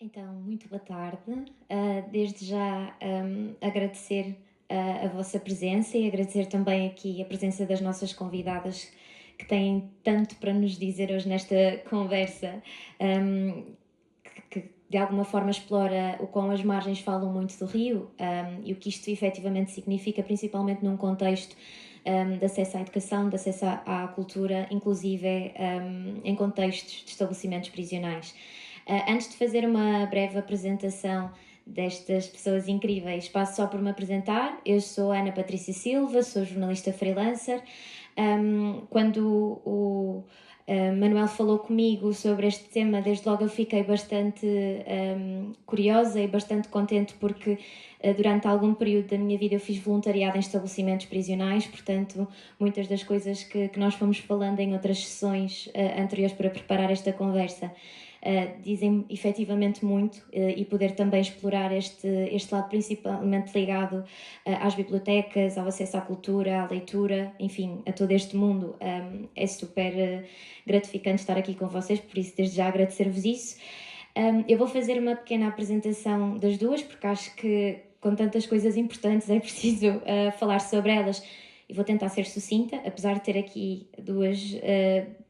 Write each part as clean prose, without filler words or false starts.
Então, muito boa tarde. Desde já, agradecer a vossa presença e agradecer também aqui a presença das nossas convidadas que têm tanto para nos dizer hoje nesta conversa, um, que de alguma forma explora o quão as margens falam muito do Rio, e o que isto efetivamente significa, principalmente num contexto de acesso à educação, de acesso à cultura, inclusive em contextos de estabelecimentos prisionais. Antes de fazer uma breve apresentação destas pessoas incríveis, passo só por me apresentar. Eu sou Ana Patrícia Silva, sou jornalista freelancer. Quando o Manuel falou comigo sobre este tema, desde logo eu fiquei bastante curiosa e bastante contente porque durante algum período da minha vida eu fiz voluntariado em estabelecimentos prisionais, portanto muitas das coisas que nós fomos falando em outras sessões anteriores para preparar esta conversa dizem efetivamente muito e poder também explorar este lado principalmente ligado às bibliotecas, ao acesso à cultura, à leitura, enfim, a todo este mundo. É super gratificante estar aqui com vocês, por isso desde já agradecer-vos isso. Eu vou fazer uma pequena apresentação das duas, porque acho que com tantas coisas importantes é preciso falar sobre elas e vou tentar ser sucinta, apesar de ter aqui duas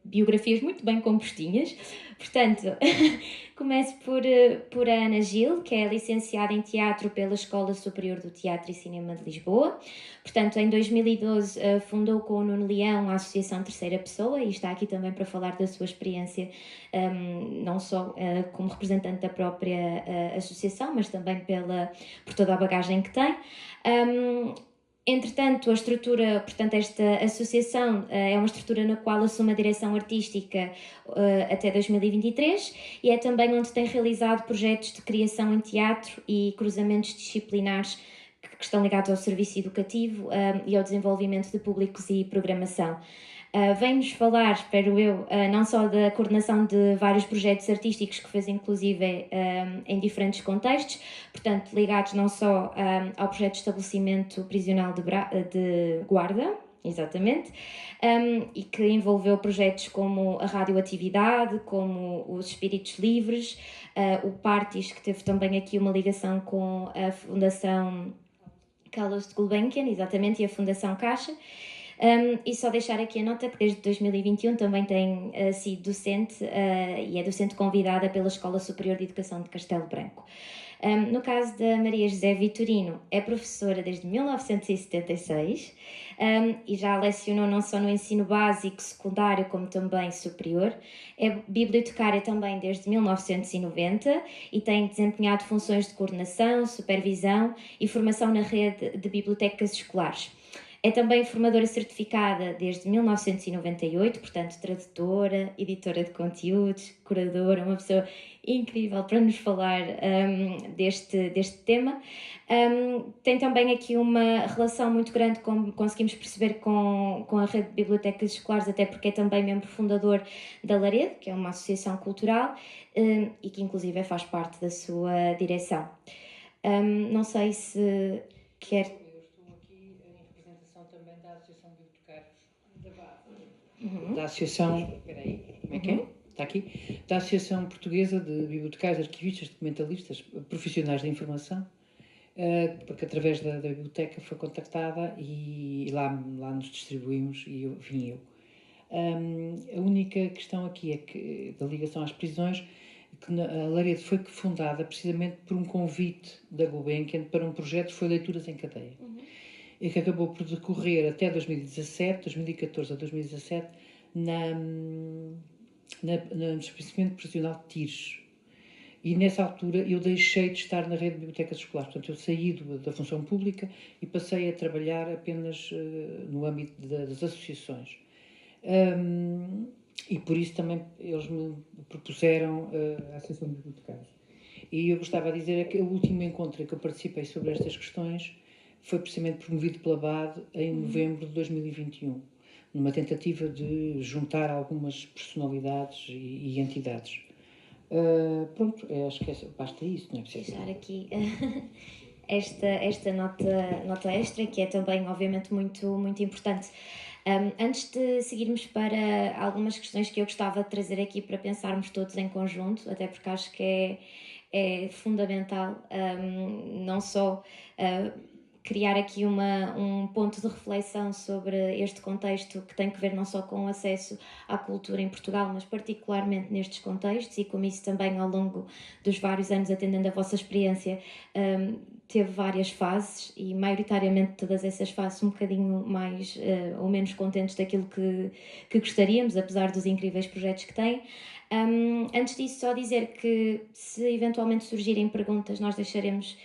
biografias muito bem compostinhas. Portanto, começo por a Ana Gil, que é licenciada em Teatro pela Escola Superior do Teatro e Cinema de Lisboa. Portanto, em 2012 fundou com o Nuno Leão a Associação Terceira Pessoa e está aqui também para falar da sua experiência, não só como representante da própria associação, mas também por toda a bagagem que tem. Entretanto, a estrutura, portanto, esta associação é uma estrutura na qual assume a direção artística até 2023 e é também onde tem realizado projetos de criação em teatro e cruzamentos disciplinares que estão ligados ao serviço educativo e ao desenvolvimento de públicos e programação. Vem-nos falar, espero eu, não só da coordenação de vários projetos artísticos que fez inclusive em diferentes contextos, portanto ligados não só ao projeto de estabelecimento prisional de Guarda, exatamente, e que envolveu projetos como a radioatividade, como os espíritos livres, o Partis, que teve também aqui uma ligação com a Fundação Carlos de Gulbenkian, exatamente, e a Fundação Caixa. E só deixar aqui a nota que desde 2021 também tem sido docente e é docente convidada pela Escola Superior de Educação de Castelo Branco. No caso da Maria José Vitorino, é professora desde 1976 e já lecionou não só no ensino básico, secundário, como também superior. É bibliotecária também desde 1990 e tem desempenhado funções de coordenação, supervisão e formação na rede de bibliotecas escolares. É também formadora certificada desde 1998, portanto, tradutora, editora de conteúdos, curadora, uma pessoa incrível para nos falar deste tema. Tem também aqui uma relação muito grande, como conseguimos perceber, com a rede de bibliotecas escolares, até porque é também membro fundador da Laredo, que é uma associação cultural e que inclusive faz parte da sua direção. Não sei se quer... Da Associação de Bibliotecários da Base. Da Associação. Espera aí, como é que é? Está aqui. Da Associação Portuguesa de Bibliotecários, Arquivistas, Documentalistas, Profissionais da Informação, porque através da biblioteca foi contactada e lá nos distribuímos e vim eu. A única questão aqui é que, da ligação às prisões, que a Laredo foi fundada precisamente por um convite da Gulbenkian para um projeto que foi Leituras em Cadeia. E que acabou por decorrer até 2017, 2014 a 2017, no estabelecimento prisional de Tires. E nessa altura eu deixei de estar na rede de bibliotecas escolares, portanto eu saí da função pública e passei a trabalhar apenas no âmbito das associações. E por isso também eles me propuseram a Associação de Bibliotecários. E eu gostava de dizer que o último encontro em que eu participei sobre estas questões foi precisamente promovido pela BAD em novembro de 2021, numa tentativa de juntar algumas personalidades e entidades. Pronto, acho que basta isso, não é preciso? Deixar aqui esta nota extra, que é também, obviamente, muito importante. Antes de seguirmos para algumas questões que eu gostava de trazer aqui para pensarmos todos em conjunto, até porque acho que é fundamental, não só criar aqui um ponto de reflexão sobre este contexto que tem que ver não só com o acesso à cultura em Portugal, mas particularmente nestes contextos, e como isso também ao longo dos vários anos, atendendo a vossa experiência, teve várias fases, e maioritariamente todas essas fases um bocadinho mais ou menos contentes daquilo que gostaríamos, apesar dos incríveis projetos que têm. Antes disso, só dizer que se eventualmente surgirem perguntas, nós deixaremos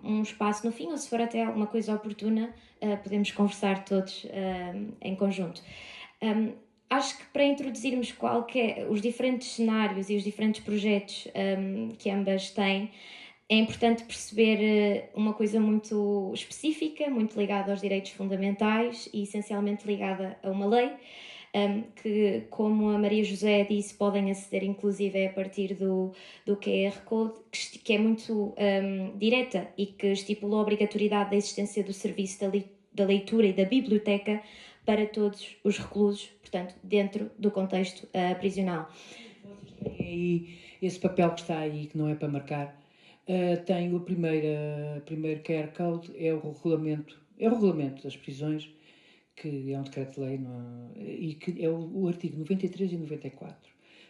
um espaço no fim, ou se for até alguma coisa oportuna, podemos conversar todos em conjunto. Acho que para introduzirmos os diferentes cenários e os diferentes projetos que ambas têm, é importante perceber uma coisa muito específica, muito ligada aos direitos fundamentais e essencialmente ligada a uma lei, que, como a Maria José disse, podem aceder inclusive a partir do QR Code, que é muito direta e que estipula a obrigatoriedade da existência do serviço da leitura e da biblioteca para todos os reclusos, portanto, dentro do contexto prisional. Vocês têm aí esse papel que está aí, que não é para marcar. Tem o primeiro QR Code, é o regulamento das prisões, que é um decreto-lei, e que é o artigo 93 e 94.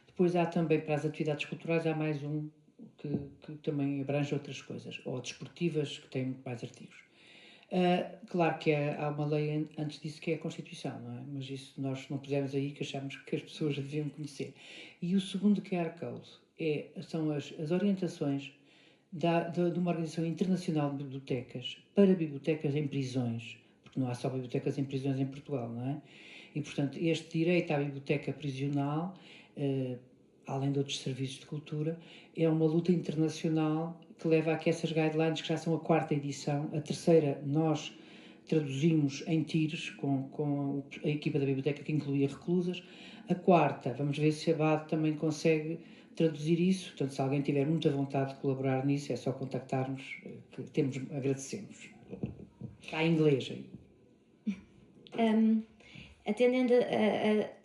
Depois há também, para as atividades culturais, há mais um que também abrange outras coisas, ou desportivas, que tem muito mais artigos. Claro que há uma lei antes disso, que é a Constituição, não é? Mas isso nós não pusemos aí, que achamos que as pessoas deviam conhecer. E o segundo QR Code são as orientações de uma organização internacional de bibliotecas para bibliotecas em prisões, porque não há só bibliotecas em prisões em Portugal, não é? E, portanto, este direito à biblioteca prisional, além de outros serviços de cultura, é uma luta internacional que leva a que essas guidelines, que já são a 4ª edição, a 3ª nós traduzimos em tiros com a equipa da biblioteca, que incluía reclusas. A 4ª, vamos ver se a BAD também consegue traduzir isso. Portanto, se alguém tiver muita vontade de colaborar nisso, é só contactar-nos, que agradecemos. Está em inglês aí. Atendendo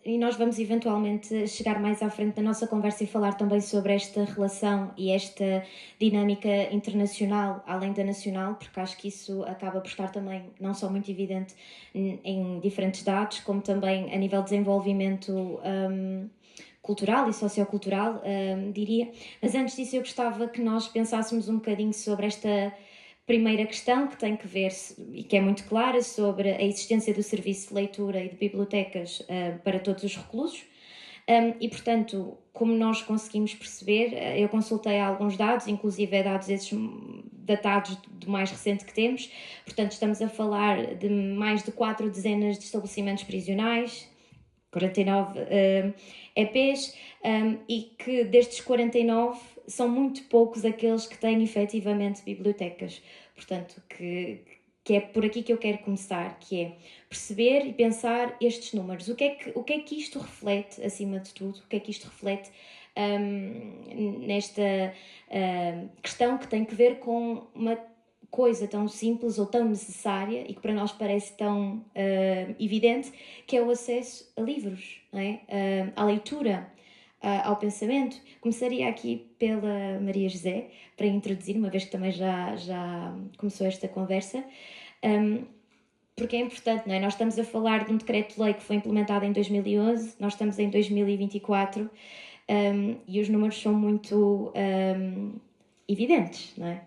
e nós vamos eventualmente chegar mais à frente da nossa conversa e falar também sobre esta relação e esta dinâmica internacional, além da nacional, porque acho que isso acaba por estar também não só muito evidente em diferentes dados, como também a nível de desenvolvimento cultural e sociocultural, diria. Mas antes disso eu gostava que nós pensássemos um bocadinho sobre esta primeira questão, que tem que ver, e que é muito clara, sobre a existência do serviço de leitura e de bibliotecas para todos os reclusos. E, portanto, como nós conseguimos perceber, eu consultei alguns dados, inclusive dados esses datados do mais recente que temos. Portanto, estamos a falar de mais de 4 dezenas de estabelecimentos prisionais, 49 EPs, e que destes 49 são muito poucos aqueles que têm efetivamente bibliotecas. Portanto, que é por aqui que eu quero começar, que é perceber e pensar estes números. O que é que isto reflete, acima de tudo? O que é que isto reflete nesta questão que tem que ver com uma coisa tão simples ou tão necessária e que para nós parece tão evidente, que é o acesso a livros, não é? À leitura, ao pensamento. Começaria aqui pela Maria José, para introduzir, uma vez que também já começou esta conversa, porque é importante, não é? Nós estamos a falar de um decreto-lei que foi implementado em 2011, nós estamos em 2024, e os números são muito evidentes, não é?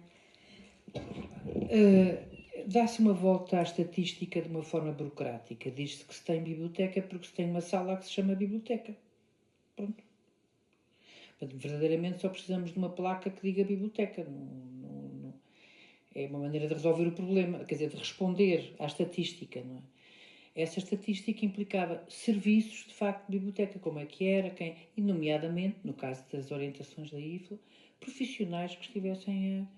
Dá-se uma volta à estatística de uma forma burocrática. Diz-se que se tem biblioteca porque se tem uma sala que se chama biblioteca. Pronto. Verdadeiramente só precisamos de uma placa que diga biblioteca. Não. É uma maneira de resolver o problema, quer dizer, de responder à estatística, não é? Essa estatística implicava serviços, de facto, de biblioteca, como é que era, e nomeadamente, no caso das orientações da IFLA, profissionais que estivessem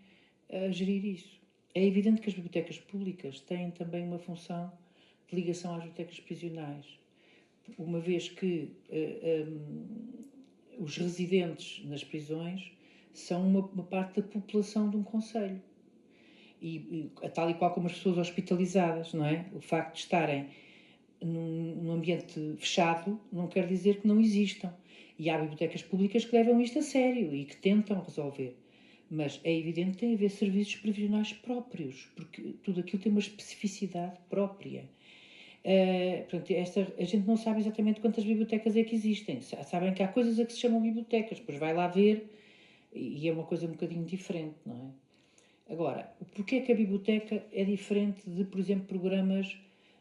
a gerir isso. É evidente que as bibliotecas públicas têm também uma função de ligação às bibliotecas prisionais, uma vez que os residentes nas prisões são uma parte da população de um concelho. E tal e qual como as pessoas hospitalizadas, não é? O facto de estarem num ambiente fechado não quer dizer que não existam. E há bibliotecas públicas que levam isto a sério e que tentam resolver. Mas é evidente que tem a haver serviços provisionais próprios, porque tudo aquilo tem uma especificidade própria. Portanto, a gente não sabe exatamente quantas bibliotecas é que existem. Sabem que há coisas a que se chamam bibliotecas, depois vai lá ver e é uma coisa um bocadinho diferente, não é? Agora, porquê é que a biblioteca é diferente de, por exemplo, programas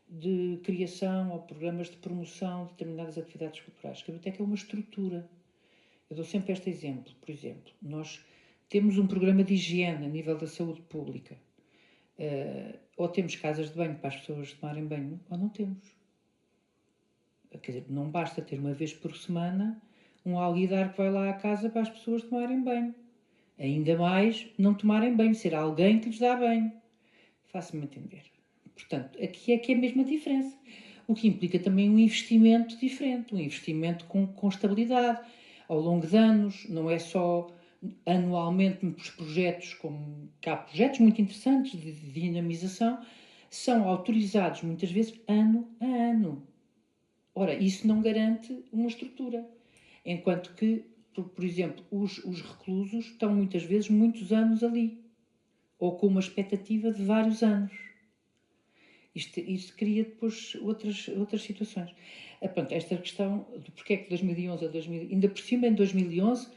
de criação ou programas de promoção de determinadas atividades culturais? Porque a biblioteca é uma estrutura. Eu dou sempre este exemplo. Por exemplo, nós temos um programa de higiene a nível da saúde pública. Ou temos casas de banho para as pessoas tomarem banho, ou não temos. Quer dizer, não basta ter uma vez por semana um alguidar que vai lá à casa para as pessoas tomarem banho. Ainda mais não tomarem banho, ser alguém que lhes dá banho. Faço-me entender. Portanto, aqui é que é a mesma diferença. O que implica também um investimento diferente, um investimento com estabilidade, ao longo de anos, não é só anualmente nos projetos, como cá há projetos muito interessantes de dinamização, são autorizados muitas vezes ano a ano. Ora, isso não garante uma estrutura. Enquanto que, por exemplo, os reclusos estão muitas vezes muitos anos ali, ou com uma expectativa de vários anos. Isto cria depois outras situações. Pronto, esta questão do porquê é que de 2011 a 2000, ainda por cima em 2011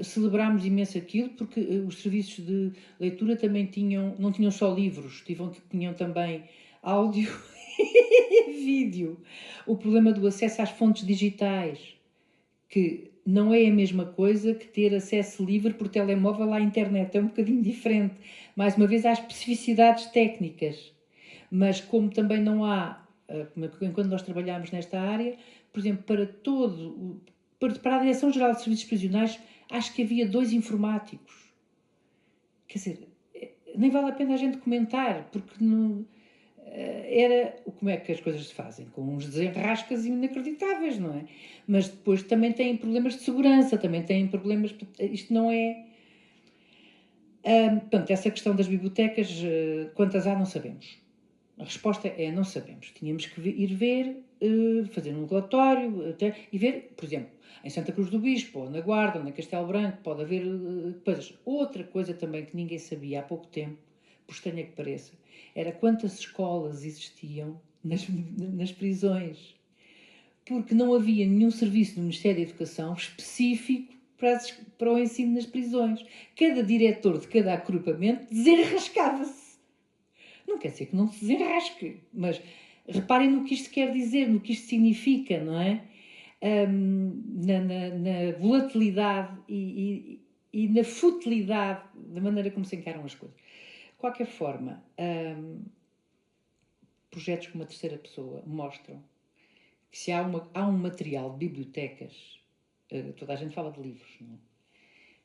celebrámos imenso aquilo, porque os serviços de leitura também não tinham só livros, tinham também áudio e vídeo. O problema do acesso às fontes digitais, que não é a mesma coisa que ter acesso livre por telemóvel à internet, é um bocadinho diferente. Mais uma vez, há especificidades técnicas, mas como também não há, enquanto nós trabalhamos nesta área, por exemplo, para a Direção-Geral de Serviços Prisionais, acho que havia 2 informáticos. Quer dizer, nem vale a pena a gente comentar, porque não, era como é que as coisas se fazem, com uns desenrascas inacreditáveis, não é? Mas depois também têm problemas de segurança, também têm problemas. Isto não é. Portanto, essa questão das bibliotecas, quantas há, não sabemos. A resposta é não sabemos. Tínhamos que ir ver, fazer um relatório e ver, por exemplo, em Santa Cruz do Bispo, ou na Guarda, ou na Castelo Branco, pode haver coisas. Outra coisa também que ninguém sabia há pouco tempo, por estranha que pareça, era quantas escolas existiam nas prisões. Porque não havia nenhum serviço do Ministério da Educação específico para o ensino nas prisões. Cada diretor de cada agrupamento desenrascava-se. Não quer dizer que não se desenrasque, mas reparem no que isto quer dizer, no que isto significa, não é? Na volatilidade e na futilidade da maneira como se encaram as coisas. De qualquer forma, projetos como a terceira pessoa mostram que se há um material de bibliotecas, toda a gente fala de livros, não é?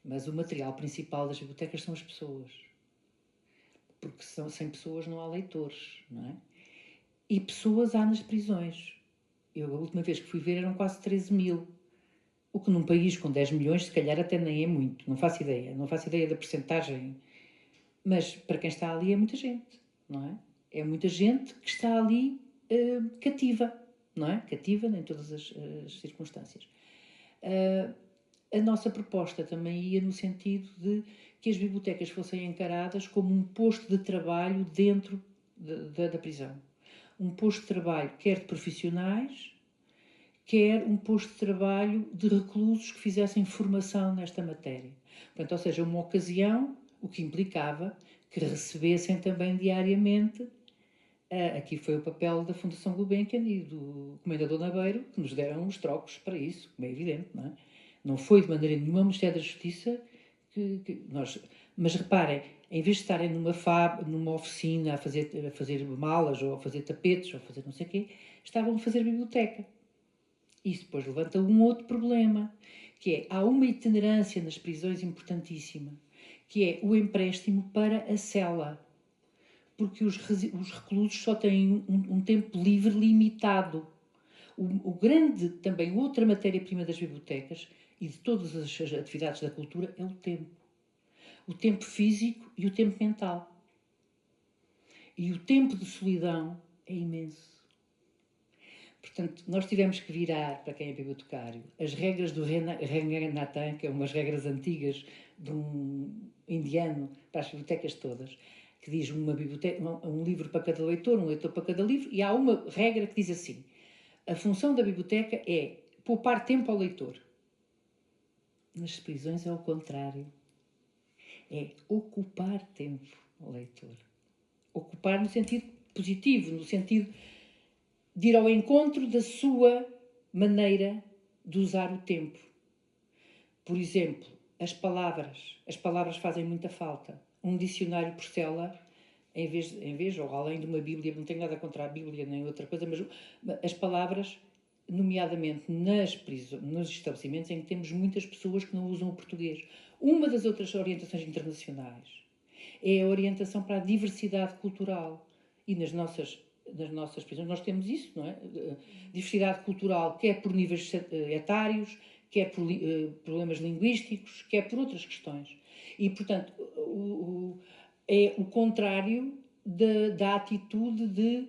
Mas o material principal das bibliotecas são as pessoas. Porque sem pessoas não há leitores, não é? E pessoas há nas prisões. Eu, a última vez que fui ver, eram quase 13 mil. O que num país com 10 milhões, se calhar até nem é muito. Não faço ideia. Não faço ideia da percentagem. Mas para quem está ali é muita gente, não é? É muita gente que está ali cativa, não é? Cativa em todas as circunstâncias. A nossa proposta também ia no sentido de que as bibliotecas fossem encaradas como um posto de trabalho dentro da prisão. Um posto de trabalho quer de profissionais, quer um posto de trabalho de reclusos que fizessem formação nesta matéria. Portanto, ou seja, uma ocasião, o que implicava que recebessem também diariamente. Aqui foi o papel da Fundação Gulbenkian e do Comendador Nabeiro, que nos deram os trocos para isso, como é evidente, não é? Não foi de maneira nenhuma o Ministério da Justiça que nós... Mas reparem, em vez de estarem numa oficina a fazer malas, ou a fazer tapetes, ou a fazer não sei o quê, estavam a fazer biblioteca. Isso depois levanta um outro problema, que é, há uma itinerância nas prisões importantíssima, que é o empréstimo para a cela. Porque os reclusos só têm um tempo livre limitado. O grande, também outra matéria-prima das bibliotecas e de todas as atividades da cultura é o tempo. O tempo físico e o tempo mental. E o tempo de solidão é imenso. Portanto, nós tivemos que virar, para quem é bibliotecário, as regras do Renan Nathan, que são umas regras antigas de um indiano para as bibliotecas todas, que diz um livro para cada leitor, um leitor para cada livro, e há uma regra que diz assim: a função da biblioteca é poupar tempo ao leitor. Nas prisões é o contrário. É ocupar tempo ao leitor. Ocupar no sentido positivo, no sentido de ir ao encontro da sua maneira de usar o tempo. Por exemplo, as palavras fazem muita falta. Um dicionário por cela, em vez ou além de uma Bíblia, não tenho nada contra a Bíblia nem outra coisa, mas as palavras, nomeadamente nos estabelecimentos em que temos muitas pessoas que não usam o português. Uma das outras orientações internacionais é a orientação para a diversidade cultural. E nas nossas prisões nós temos isso, não é? Diversidade cultural, quer por níveis etários, quer por problemas linguísticos, quer por outras questões. E, portanto, é o contrário da atitude de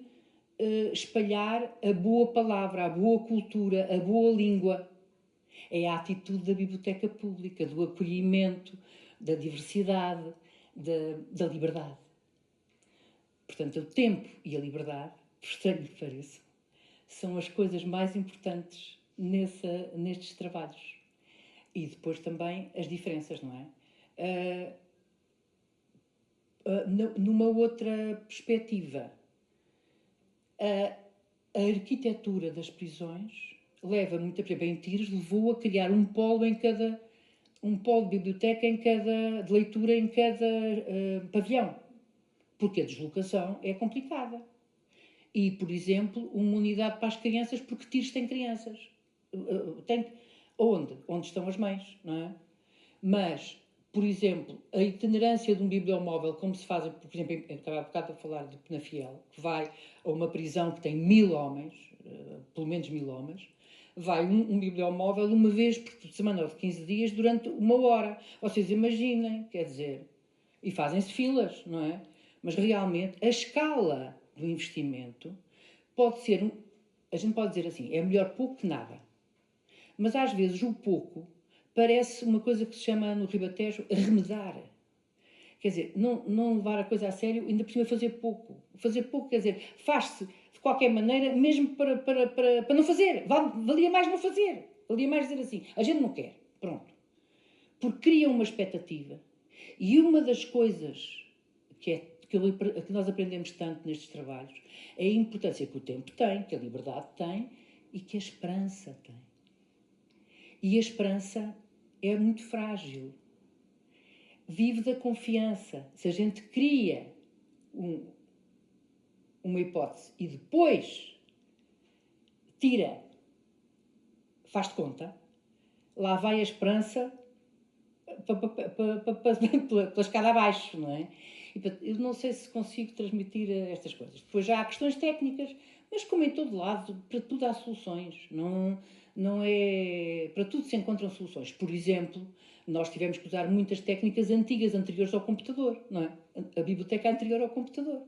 espalhar a boa palavra, a boa cultura, a boa língua. É a atitude da biblioteca pública, do acolhimento, da diversidade, da liberdade. Portanto, o tempo e a liberdade, por estranho que pareça, são as coisas mais importantes nestes trabalhos. E depois também as diferenças, não é? Numa outra perspectiva, a arquitetura das prisões leva muito a exemplo, em Tires levou a criar um polo de biblioteca de leitura em cada pavilhão, porque a deslocação é complicada. E, por exemplo, uma unidade para as crianças, porque Tires tem crianças. Onde estão as mães, não é? Mas, por exemplo, a itinerância de um bibliomóvel, como se faz, por exemplo, eu estava há bocado a falar de Penafiel, que vai a uma prisão que tem 1000 homens, pelo menos 1000 homens, vai um bibliomóvel uma vez por semana ou de 15 dias durante 1 hora. Vocês imaginem, quer dizer, e fazem-se filas, não é? Mas realmente a escala do investimento pode ser, a gente pode dizer assim, é melhor pouco que nada. Mas às vezes o pouco parece uma coisa que se chama no Ribatejo arremedar. Quer dizer, não levar a coisa a sério, ainda por cima fazer pouco. Fazer pouco, quer dizer, faz-se de qualquer maneira, mesmo para não fazer. Valia mais não fazer. Valia mais dizer assim, a gente não quer. Pronto. Porque cria uma expectativa. E uma das coisas que nós aprendemos tanto nestes trabalhos é a importância que o tempo tem, que a liberdade tem e que a esperança tem. E a esperança é muito frágil. Vive da confiança. Se a gente cria uma hipótese e depois faz de conta, lá vai a esperança pela escada abaixo, não é? Eu não sei se consigo transmitir estas coisas. Depois já há questões técnicas, mas como em todo lado, para tudo há soluções. Não é... Para tudo se encontram soluções. Por exemplo, nós tivemos que usar muitas técnicas antigas, anteriores ao computador, não é? A biblioteca anterior ao computador.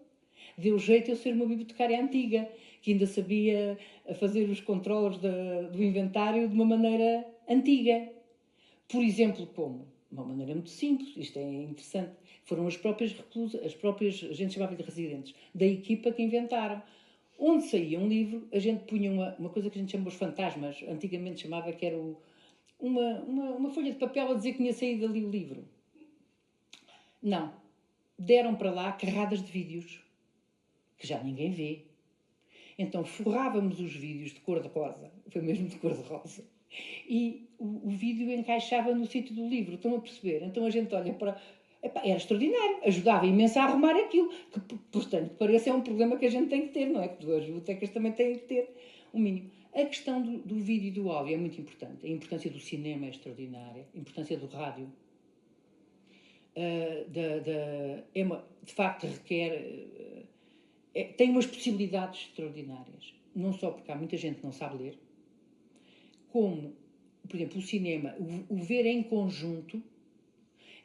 Deu jeito eu ser uma bibliotecária antiga, que ainda sabia fazer os controles do inventário de uma maneira antiga. Por exemplo, como? De uma maneira muito simples, isto é interessante. Foram as próprias reclusas, a gente chamava de residentes, da equipa que inventaram. Onde saía um livro, a gente punha uma coisa que a gente chama os fantasmas, antigamente chamava que era uma folha de papel a dizer que tinha saído ali o livro. Não. Deram para lá carradas de vídeos, que já ninguém vê. Então forrávamos os vídeos de cor-de-rosa, foi mesmo de cor-de-rosa, e o vídeo encaixava no sítio do livro, estão a perceber? Então a gente olha para... era extraordinário, ajudava imenso a arrumar aquilo, que, portanto, parece é um problema que a gente tem que ter, não é? Que as bibliotecas também têm que ter um mínimo. A questão do vídeo e do áudio é muito importante, a importância do cinema é extraordinária, a importância do rádio. De facto, requer... tem umas possibilidades extraordinárias, não só porque há muita gente que não sabe ler, como, por exemplo, o cinema, o ver em conjunto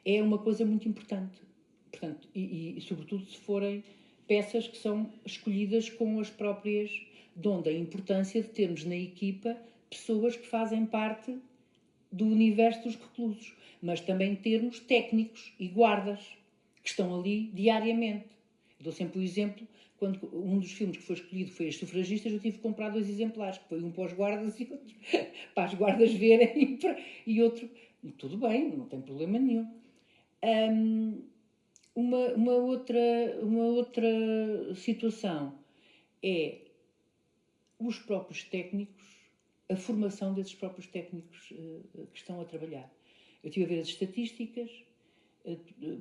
é uma coisa muito importante. Portanto, e sobretudo se forem peças que são escolhidas com as próprias, de onde a importância de termos na equipa pessoas que fazem parte do universo dos reclusos, mas também termos técnicos e guardas que estão ali diariamente. Eu dou sempre o exemplo, quando um dos filmes que foi escolhido foi As Sufragistas, eu tive que comprar 2 exemplares, que foi um para os guardas e outro para as guardas verem, e outro... Tudo bem, não tem problema nenhum. Uma outra situação é os próprios técnicos, a formação desses próprios técnicos que estão a trabalhar. Eu estive a ver as estatísticas,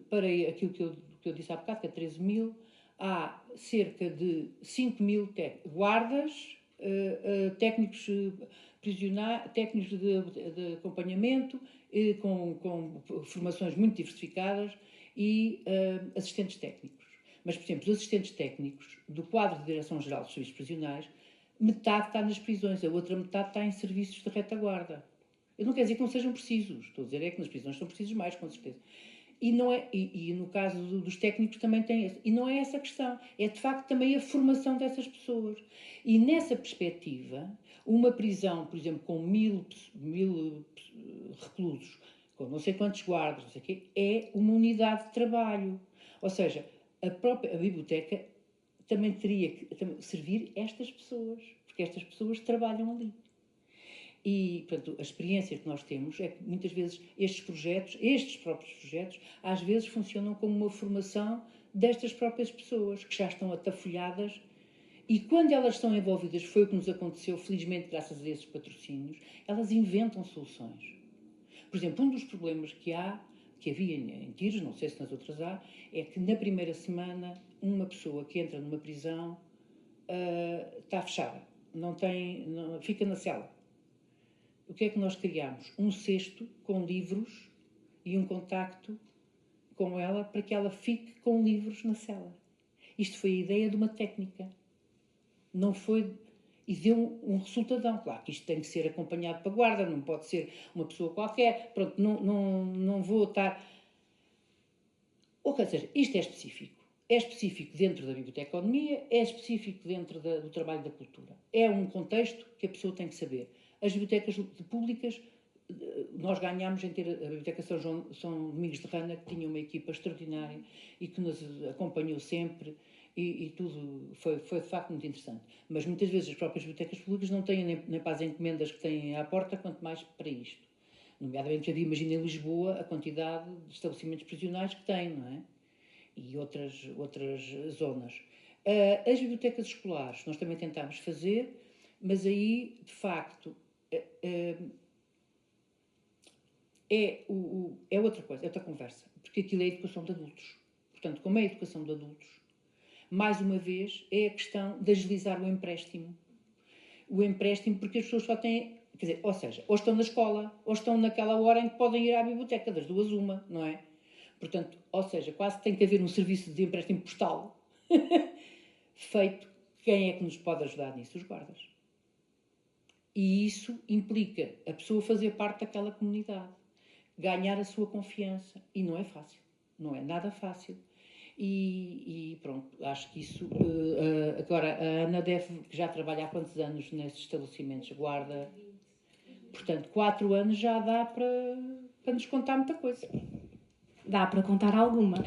para aquilo que eu disse há bocado, que é 13 mil, há cerca de 5 mil guardas, técnicos prisionais, técnicos de acompanhamento, com formações muito diversificadas e assistentes técnicos. Mas, por exemplo, os assistentes técnicos do quadro de Direção-Geral dos Serviços Prisionais, metade está nas prisões, a outra metade está em serviços de retaguarda. Eu não quero dizer que não sejam precisos, estou a dizer é que nas prisões são precisos mais, com certeza. E, não é, e no caso dos técnicos também tem esse. E não é essa a questão, é de facto também a formação dessas pessoas. E nessa perspectiva, uma prisão, por exemplo, com mil reclusos, com não sei quantos guardas, não sei o quê, é uma unidade de trabalho. Ou seja, a biblioteca também teria que servir estas pessoas, porque estas pessoas trabalham ali. E, portanto, a experiência que nós temos é que muitas vezes estes próprios projetos, às vezes funcionam como uma formação destas próprias pessoas, que já estão atafolhadas, e quando elas estão envolvidas, foi o que nos aconteceu, felizmente graças a esses patrocínios, elas inventam soluções. Por exemplo, um dos problemas que havia em Tiros, não sei se nas outras há, é que na primeira semana uma pessoa que entra numa prisão está fechada, fica na cela. O que é que nós criámos? Um cesto com livros e um contacto com ela para que ela fique com livros na cela. Isto foi a ideia de uma técnica. Não foi... E deu um resultadão. Claro que isto tem que ser acompanhado para a guarda, não pode ser uma pessoa qualquer. Pronto, não vou estar... Ou seja, isto é específico. É específico dentro da biblioteconomia, é específico dentro do trabalho da cultura. É um contexto que a pessoa tem que saber. As bibliotecas públicas, nós ganhámos em ter a Biblioteca São Domingos de Rana, que tinha uma equipa extraordinária e que nos acompanhou sempre, e tudo foi de facto muito interessante. Mas muitas vezes as próprias bibliotecas públicas não têm nem para as encomendas que têm à porta, quanto mais para isto. Nomeadamente, imagina em Lisboa a quantidade de estabelecimentos prisionais que tem, não é? E outras zonas. As bibliotecas escolares nós também tentámos fazer, mas aí, de facto, é outra coisa, é outra conversa, porque aquilo é a educação de adultos. Portanto, como é a educação de adultos, mais uma vez, é a questão de agilizar o empréstimo. O empréstimo, porque as pessoas só têm... Quer dizer, ou seja, ou estão na escola, ou estão naquela hora em que podem ir à biblioteca, das duas uma, não é? Portanto, ou seja, quase tem que haver um serviço de empréstimo postal feito. Quem é que nos pode ajudar nisso? Os guardas. E isso implica a pessoa fazer parte daquela comunidade, ganhar a sua confiança. E não é fácil. Não é nada fácil. E pronto, acho que isso... agora, a Ana já trabalha há quantos anos nesses estabelecimentos? Guarda... Portanto, 4 anos já dá para nos contar muita coisa. Dá para contar alguma,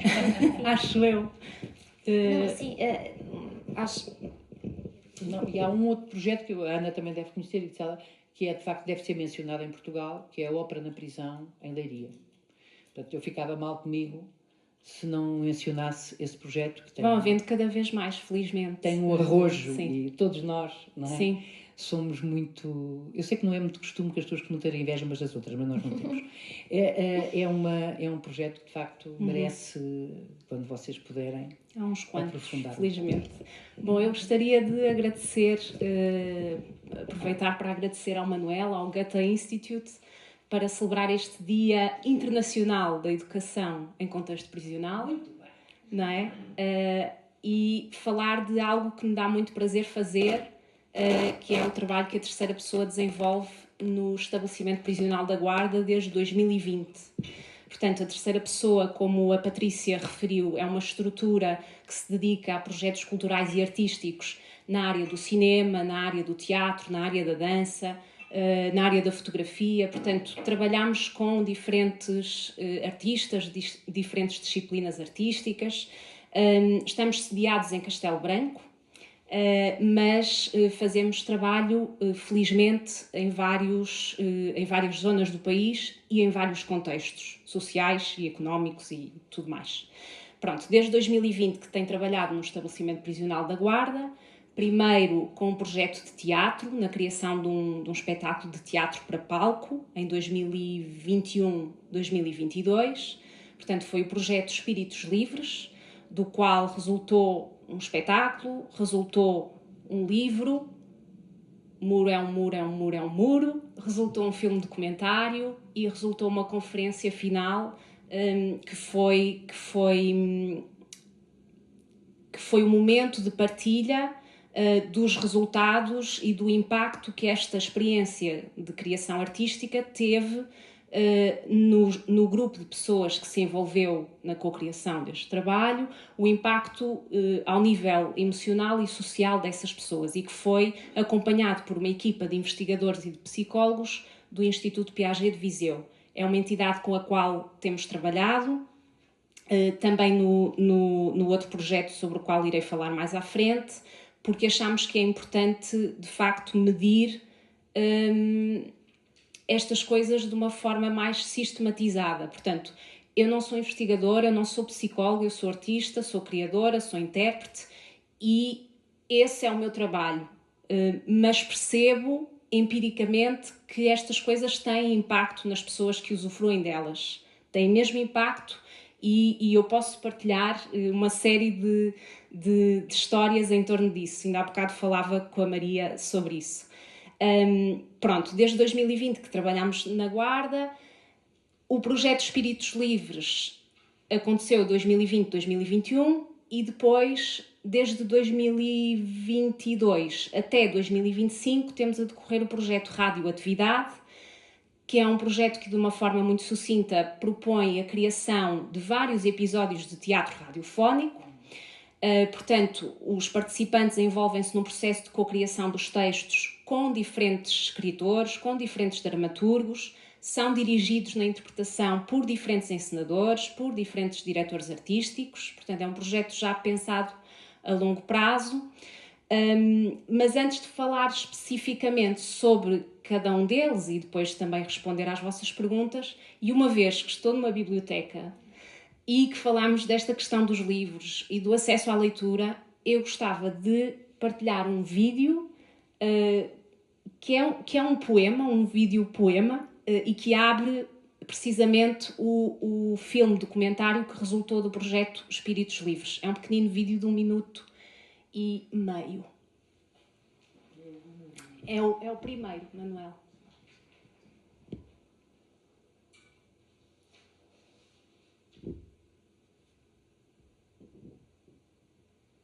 acho eu. Não, sim, acho... Não, e há um outro projeto que a Ana também deve conhecer, que é, de facto, deve ser mencionado em Portugal, que é a Ópera na Prisão, em Leiria. Portanto, eu ficava mal comigo se não mencionasse esse projeto. Que tem, vão havendo cada vez mais, felizmente. Tem um arrojo, sim. E todos nós, não é? Sim. Somos muito... Eu sei que não é muito costume que as pessoas não terem inveja umas das outras, mas nós não temos. É um projeto que, de facto, merece, quando vocês puderem, há uns quantos, aprofundar. Felizmente. Bom, eu gostaria de agradecer, aproveitar para agradecer ao Manuel, ao Goethe Institute, para celebrar este Dia Internacional da Educação em Contexto Prisional. Muito bem. Não é? E falar de algo que me dá muito prazer fazer, que é o trabalho que a terceira pessoa desenvolve no estabelecimento prisional da Guarda desde 2020. Portanto, a terceira pessoa, como a Patrícia referiu, é uma estrutura que se dedica a projetos culturais e artísticos na área do cinema, na área do teatro, na área da dança, na área da fotografia. Portanto, trabalhamos com diferentes artistas, diferentes disciplinas artísticas. Estamos sediados em Castelo Branco, mas fazemos trabalho, felizmente, em várias zonas do país e em vários contextos sociais e económicos e tudo mais. Pronto, desde 2020 que tenho trabalhado no estabelecimento prisional da Guarda, primeiro com um projeto de teatro, na criação de um espetáculo de teatro para palco, em 2021-2022. Portanto, foi o projeto Espíritos Livres, do qual resultou um espetáculo, resultou um livro, Muro é um Muro, é um Muro, é um Muro, resultou um filme documentário e resultou uma conferência final que foi o momento de partilha dos resultados e do impacto que esta experiência de criação artística teve no grupo de pessoas que se envolveu na cocriação deste trabalho, o impacto ao nível emocional e social dessas pessoas, e que foi acompanhado por uma equipa de investigadores e de psicólogos do Instituto Piaget de Viseu. É uma entidade com a qual temos trabalhado, também no outro projeto sobre o qual irei falar mais à frente, porque achamos que é importante, de facto, medir estas coisas de uma forma mais sistematizada. Portanto, eu não sou investigadora, eu não sou psicóloga, eu sou artista, sou criadora, sou intérprete e esse é o meu trabalho. Mas percebo empiricamente que estas coisas têm impacto nas pessoas que usufruem delas. Têm mesmo impacto e eu posso partilhar uma série de histórias em torno disso. Ainda há bocado falava com a Maria sobre isso. Pronto, desde 2020 que trabalhamos na Guarda. O projeto Espíritos Livres aconteceu em 2020-2021 e depois, desde 2022 até 2025, temos a decorrer o projeto Radioatividade, que é um projeto que, de uma forma muito sucinta, propõe a criação de vários episódios de teatro radiofónico. Portanto, os participantes envolvem-se num processo de cocriação dos textos com diferentes escritores, com diferentes dramaturgos, são dirigidos na interpretação por diferentes encenadores, por diferentes diretores artísticos. Portanto, é um projeto já pensado a longo prazo. Mas antes de falar especificamente sobre cada um deles e depois também responder às vossas perguntas, e uma vez que estou numa biblioteca e que falamos desta questão dos livros e do acesso à leitura, eu gostava de partilhar um vídeo que é um poema, um vídeo-poema, e que abre precisamente o filme documentário que resultou do projeto Espíritos Livres. É um pequenino vídeo de 1 minuto e meio. É o primeiro, Manuel.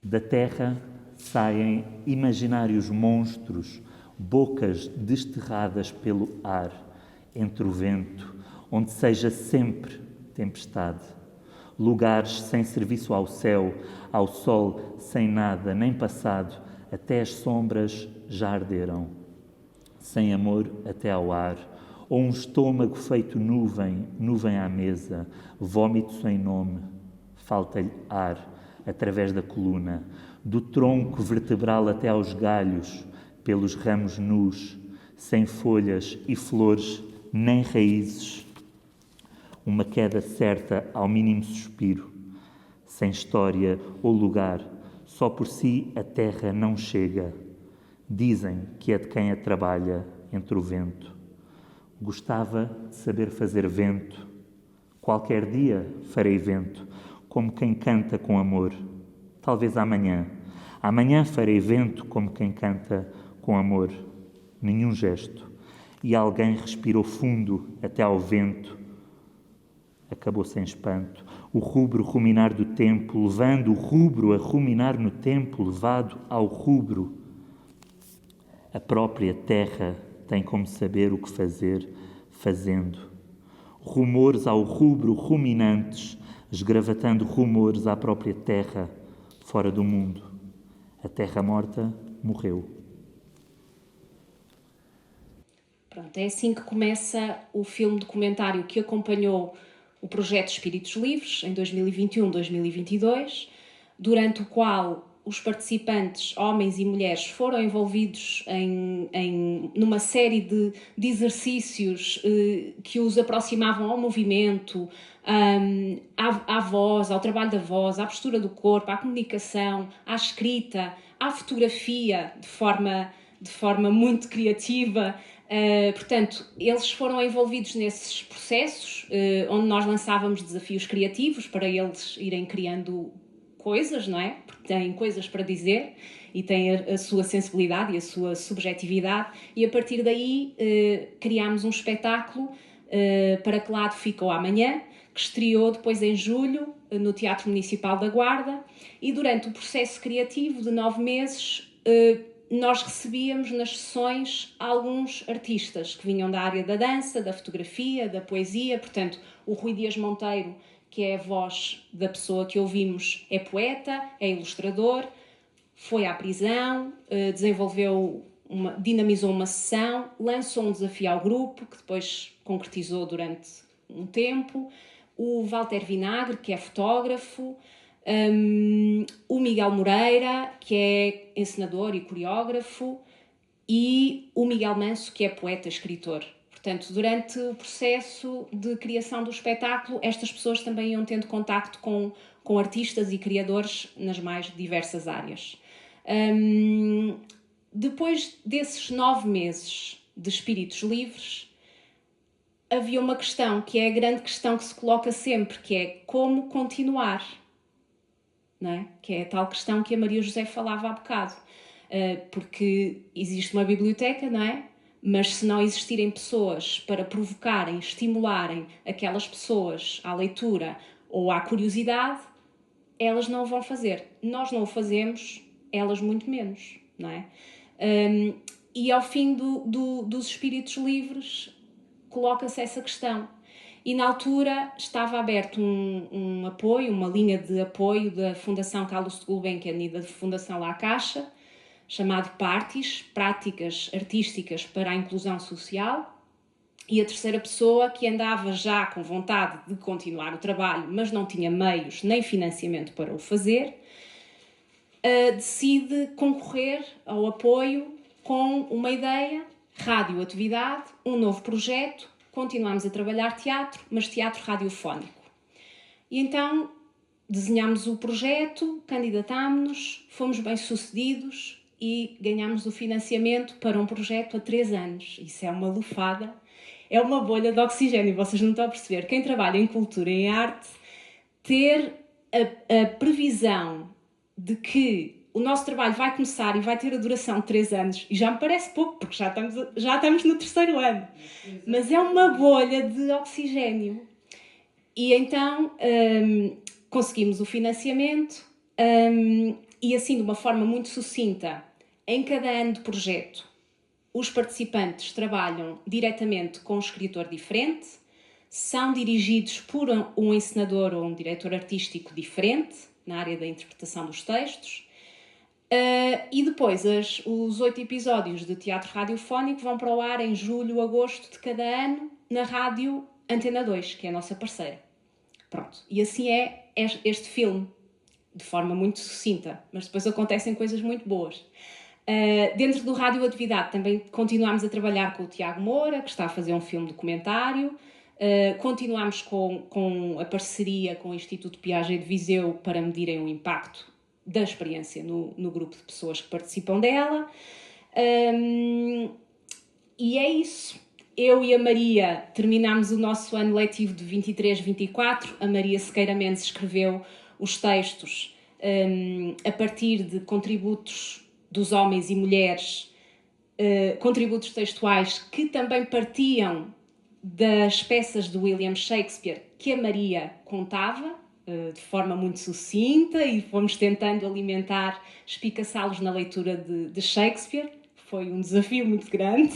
Da terra saem imaginários monstros, bocas desterradas pelo ar, entre o vento, onde seja sempre tempestade. Lugares sem serviço ao céu, ao sol, sem nada, nem passado, até as sombras já arderam. Sem amor até ao ar, ou um estômago feito nuvem, nuvem à mesa, vômito sem nome, falta-lhe ar, através da coluna, do tronco vertebral até aos galhos, pelos ramos nus, sem folhas e flores, nem raízes. Uma queda certa ao mínimo suspiro, sem história ou lugar, só por si a terra não chega. Dizem que é de quem a trabalha entre o vento. Gostava de saber fazer vento. Qualquer dia farei vento, como quem canta com amor. Talvez amanhã. Amanhã farei vento como quem canta com amor. Nenhum gesto. E alguém respirou fundo até ao vento. Acabou sem espanto. O rubro ruminar do tempo, levando o rubro a ruminar no tempo, levado ao rubro. A própria terra tem como saber o que fazer, fazendo. Rumores ao rubro ruminantes, esgravatando rumores à própria terra, fora do mundo. A terra morta morreu. Pronto, é assim que começa o filme documentário que acompanhou o projeto Espíritos Livres, em 2021-2022, durante o qual os participantes, homens e mulheres, foram envolvidos numa série de exercícios que os aproximavam ao movimento, à voz, ao trabalho da voz, à postura do corpo, à comunicação, à escrita, à fotografia, de forma muito criativa. Portanto, eles foram envolvidos nesses processos, onde nós lançávamos desafios criativos para eles irem criando coisas, não é? Porque têm coisas para dizer e têm a sua sensibilidade e a sua subjetividade, e a partir daí criámos um espetáculo, Para Que Lado Fica o Amanhã, que estreou depois em julho no Teatro Municipal da Guarda, e durante o processo criativo de 9 meses nós recebíamos nas sessões alguns artistas que vinham da área da dança, da fotografia, da poesia. Portanto, o Rui Dias Monteiro, que é a voz da pessoa que ouvimos, é poeta, é ilustrador, foi à prisão, dinamizou uma sessão, lançou um desafio ao grupo, que depois concretizou durante um tempo. O Walter Vinagre, que é fotógrafo, o Miguel Moreira, que é encenador e coreógrafo, e o Miguel Manso, que é poeta e escritor. Portanto, durante o processo de criação do espetáculo, estas pessoas também iam tendo contacto com artistas e criadores nas mais diversas áreas. Depois desses 9 meses de Espíritos Livres, havia uma questão, que é a grande questão que se coloca sempre, que é como continuar. Não é? Que é a tal questão que a Maria José falava há bocado. Porque existe uma biblioteca, não é? Mas se não existirem pessoas para provocarem, estimularem aquelas pessoas à leitura ou à curiosidade, elas não o vão fazer. Nós não o fazemos, elas muito menos, não é? E ao fim dos Espíritos Livres coloca-se essa questão. E na altura estava aberto um apoio, uma linha de apoio da Fundação Carlos de Gulbenkian e da Fundação La Caixa, chamado PARTIS, Práticas Artísticas para a Inclusão Social, e a terceira pessoa, que andava já com vontade de continuar o trabalho, mas não tinha meios nem financiamento para o fazer, decide concorrer ao apoio com uma ideia, radioatividade, um novo projeto. Continuámos a trabalhar teatro, mas teatro radiofónico. E então desenhámos o projeto, candidatámos-nos, fomos bem-sucedidos e ganhámos o financiamento para um projeto a 3 anos. Isso é uma lufada, é uma bolha de oxigênio, vocês não estão a perceber. Quem trabalha em cultura e em arte, ter a previsão de que o nosso trabalho vai começar e vai ter a duração de 3 anos, e já me parece pouco, porque já estamos no 3º ano, mas é uma bolha de oxigênio. E então conseguimos o financiamento, e assim, de uma forma muito sucinta, em cada ano de projeto, os participantes trabalham diretamente com um escritor diferente, são dirigidos por um encenador ou um diretor artístico diferente, na área da interpretação dos textos. E depois os 8 episódios de teatro radiofónico vão para o ar em julho, agosto de cada ano, na rádio Antena 2, que é a nossa parceira. Pronto. E assim é este filme, de forma muito sucinta, mas depois acontecem coisas muito boas. Dentro do Radioatividade também continuámos a trabalhar com o Tiago Moura, que está a fazer um filme documentário. Continuámos com a parceria com o Instituto Piaget de Viseu para medirem o impacto da experiência no grupo de pessoas que participam dela. E é isso. Eu e a Maria terminámos o nosso ano letivo de 23-24. A Maria Sequeira Mendes escreveu os textos a partir de contributos dos homens e mulheres, contributos textuais que também partiam das peças de William Shakespeare que a Maria contava, de forma muito sucinta, e fomos tentando alimentar, espicaçá-los na leitura de Shakespeare. Foi um desafio muito grande.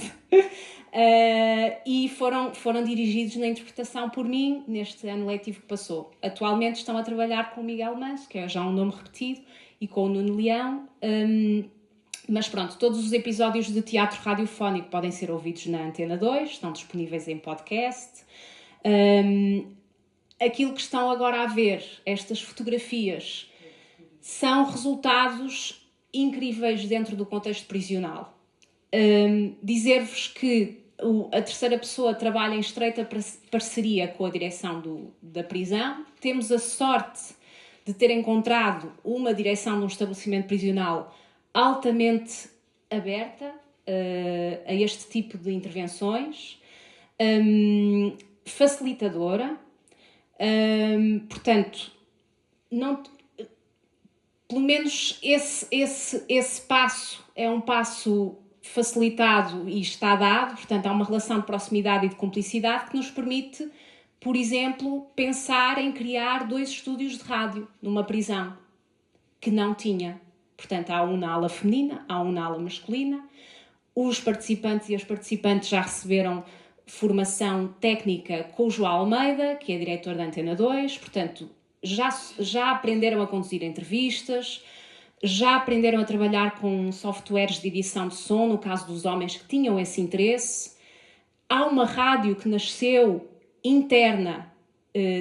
E foram dirigidos na interpretação por mim neste ano letivo que passou. Atualmente estão a trabalhar com o Miguel Manso, que é já um nome repetido, e com o Nuno Leão, Mas pronto, todos os episódios de teatro radiofónico podem ser ouvidos na Antena 2, estão disponíveis em podcast. Aquilo que estão agora a ver, estas fotografias, são resultados incríveis dentro do contexto prisional. Dizer-vos que a terceira pessoa trabalha em estreita parceria com a direção da prisão. Temos a sorte de ter encontrado uma direção de um estabelecimento prisional altamente aberta a este tipo de intervenções, facilitadora. Portanto, não, pelo menos esse passo é um passo facilitado e está dado. Portanto, há uma relação de proximidade e de cumplicidade que nos permite, por exemplo, pensar em criar 2 estúdios de rádio numa prisão que não tinha. Portanto, há um na ala feminina, há um na ala masculina. Os participantes e as participantes já receberam formação técnica com o João Almeida, que é diretor da Antena 2, portanto, já aprenderam a conduzir entrevistas, já aprenderam a trabalhar com softwares de edição de som, no caso dos homens que tinham esse interesse. Há uma rádio que nasceu interna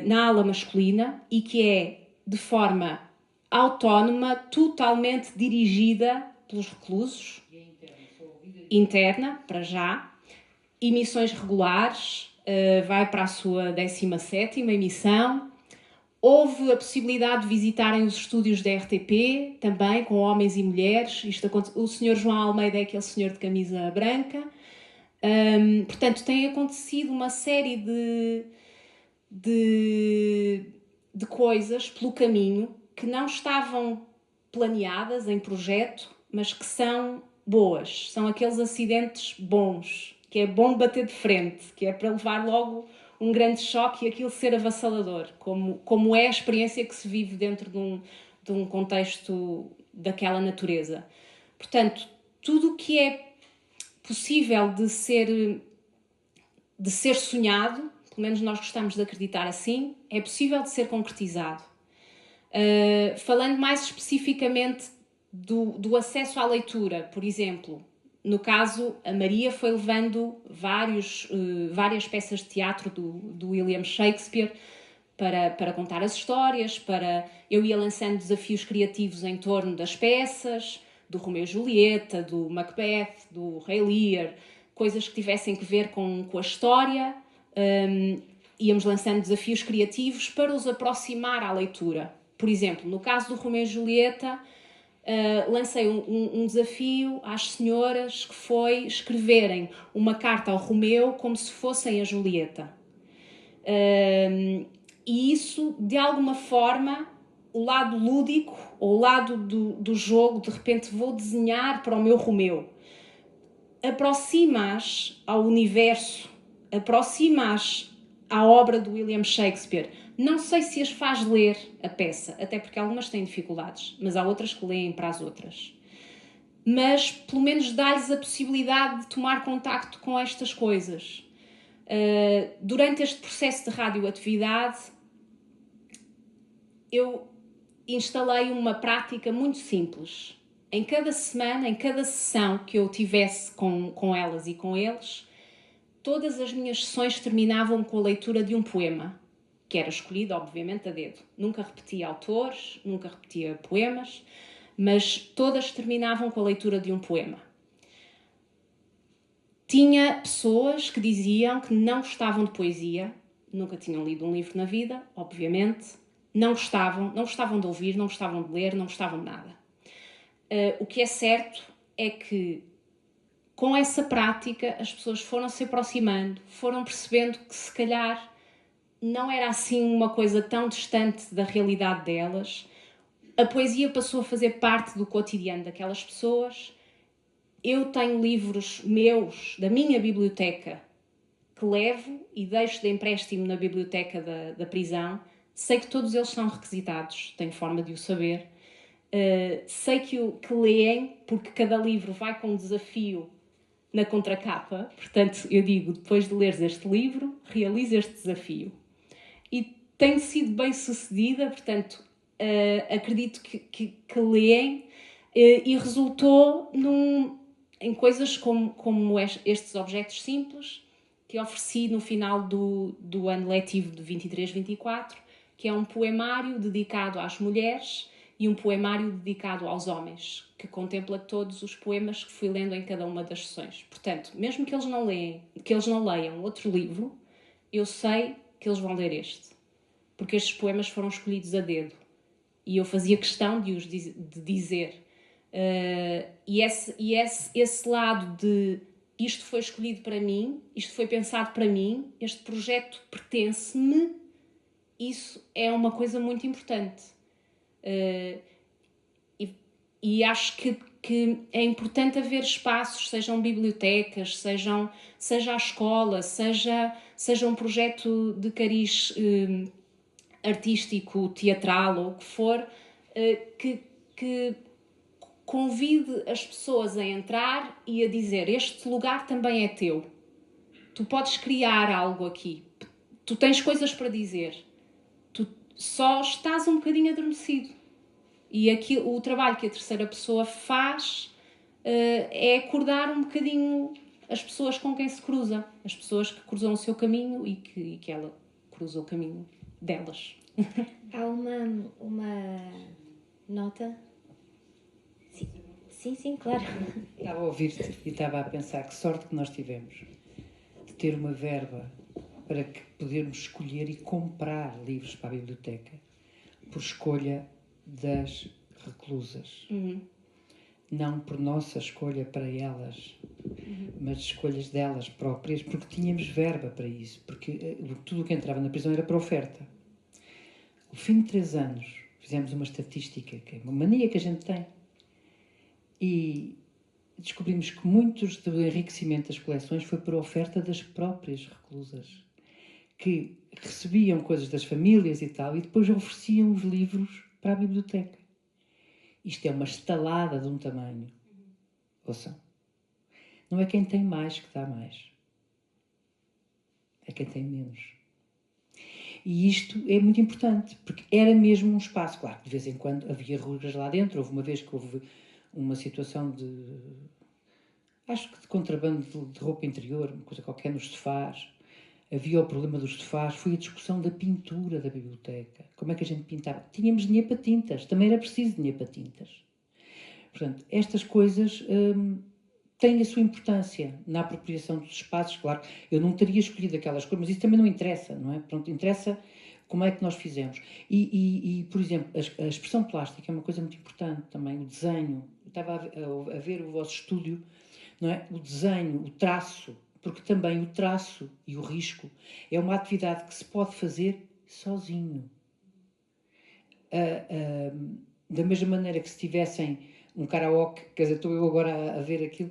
na ala masculina e que é de forma autónoma, totalmente dirigida pelos reclusos. Interna, para já. Emissões regulares, vai para a sua 17ª emissão. Houve a possibilidade de visitarem os estúdios da RTP, também com homens e mulheres. O Sr. João Almeida é aquele senhor de camisa branca. Portanto, tem acontecido uma série de coisas pelo caminho que não estavam planeadas em projeto, mas que são boas. São aqueles acidentes bons, que é bom bater de frente, que é para levar logo um grande choque e aquilo ser avassalador, como é a experiência que se vive dentro de um contexto daquela natureza. Portanto, tudo o que é possível de ser sonhado, pelo menos nós gostamos de acreditar assim, é possível de ser concretizado. Falando mais especificamente do acesso à leitura, por exemplo, no caso, a Maria foi levando várias peças de teatro do William Shakespeare para contar as histórias, eu ia lançando desafios criativos em torno das peças, do Romeu e Julieta, do Macbeth, do Rei Lear, coisas que tivessem que ver com a história. Íamos lançando desafios criativos para os aproximar à leitura. Por exemplo, no caso do Romeu e Julieta, lancei um desafio às senhoras que foi escreverem uma carta ao Romeu como se fossem a Julieta. E isso, de alguma forma, o lado lúdico, ou o lado do jogo, de repente vou desenhar para o meu Romeu, aproxima-as ao universo, aproxima-as à obra do William Shakespeare. Não sei se as faz ler a peça, até porque algumas têm dificuldades, mas há outras que leem para as outras. Mas, pelo menos, dá-lhes a possibilidade de tomar contacto com estas coisas. Durante este processo de radioatividade, eu instalei uma prática muito simples. Em cada semana, em cada sessão que eu tivesse com elas e com eles, todas as minhas sessões terminavam com a leitura de um poema, que era escolhido, obviamente, a dedo. Nunca repetia autores, nunca repetia poemas, mas todas terminavam com a leitura de um poema. Tinha pessoas que diziam que não gostavam de poesia, nunca tinham lido um livro na vida, obviamente, não gostavam de ouvir, não gostavam de ler, não gostavam de nada. O que é certo é que, com essa prática, as pessoas foram se aproximando, foram percebendo que, se calhar, não era assim uma coisa tão distante da realidade delas. A poesia passou a fazer parte do cotidiano daquelas pessoas. Eu tenho livros meus, da minha biblioteca, que levo e deixo de empréstimo na biblioteca da prisão. Sei que todos eles são requisitados, tenho forma de o saber. Sei que leem, porque cada livro vai com um desafio na contracapa. Portanto, eu digo, depois de leres este livro, realiza este desafio. E tenho sido bem sucedida, portanto, acredito que leem. e resultou em coisas como estes objetos simples que ofereci no final do ano letivo de 23-24, que é um poemário dedicado às mulheres e um poemário dedicado aos homens, que contempla todos os poemas que fui lendo em cada uma das sessões. Portanto, mesmo que eles não leiam outro livro, eu sei que eles vão ler este, porque estes poemas foram escolhidos a dedo e eu fazia questão de os dizer. E esse lado de isto foi escolhido para mim, isto foi pensado para mim, este projeto pertence-me, isso é uma coisa muito importante. E acho que é importante haver espaços, sejam bibliotecas, seja a escola, seja um projeto de cariz artístico, teatral ou o que for, que convide as pessoas a entrar e a dizer: este lugar também é teu. Tu podes criar algo aqui. Tu tens coisas para dizer. Tu só estás um bocadinho adormecido. E aqui, o trabalho que a terceira pessoa faz é acordar um bocadinho as pessoas com quem se cruza. As pessoas que cruzam o seu caminho e que ela cruza o caminho delas. Há uma nota... Sim, claro. Estava a ouvir-te e estava a pensar que sorte que nós tivemos de ter uma verba para que podermos escolher e comprar livros para a biblioteca por escolha das reclusas. Não por nossa escolha para elas, mas escolhas delas próprias, porque tínhamos verba para isso, porque tudo o que entrava na prisão era para oferta. Ao fim de 3 anos, fizemos uma estatística, que é uma mania que a gente tem, e descobrimos que muitos do enriquecimento das coleções foi por oferta das próprias reclusas, que recebiam coisas das famílias e tal, e depois ofereciam os livros para a biblioteca. Isto é uma estalada de um tamanho. Ouçam. Não é quem tem mais que dá mais. É quem tem menos. E isto é muito importante, porque era mesmo um espaço. Claro, de vez em quando havia rugas lá dentro. Houve uma vez que houve uma situação acho que de contrabando de roupa interior, uma coisa qualquer, nos sofás. Havia o problema dos sofás. Foi a discussão da pintura da biblioteca. Como é que a gente pintava? Tínhamos dinheiro para tintas. Também era preciso dinheiro para tintas. Portanto, estas coisas têm a sua importância na apropriação dos espaços. Claro, eu não teria escolhido aquelas coisas, mas isso também não interessa, não é? Pronto, interessa como é que nós fizemos. E por exemplo, a expressão plástica é uma coisa muito importante também, o desenho. Eu estava a ver o vosso estúdio, não é? O desenho, o traço, porque também o traço e o risco é uma atividade que se pode fazer sozinho. Da mesma maneira que se tivessem um karaoke, quer dizer, estou eu agora a ver aquilo,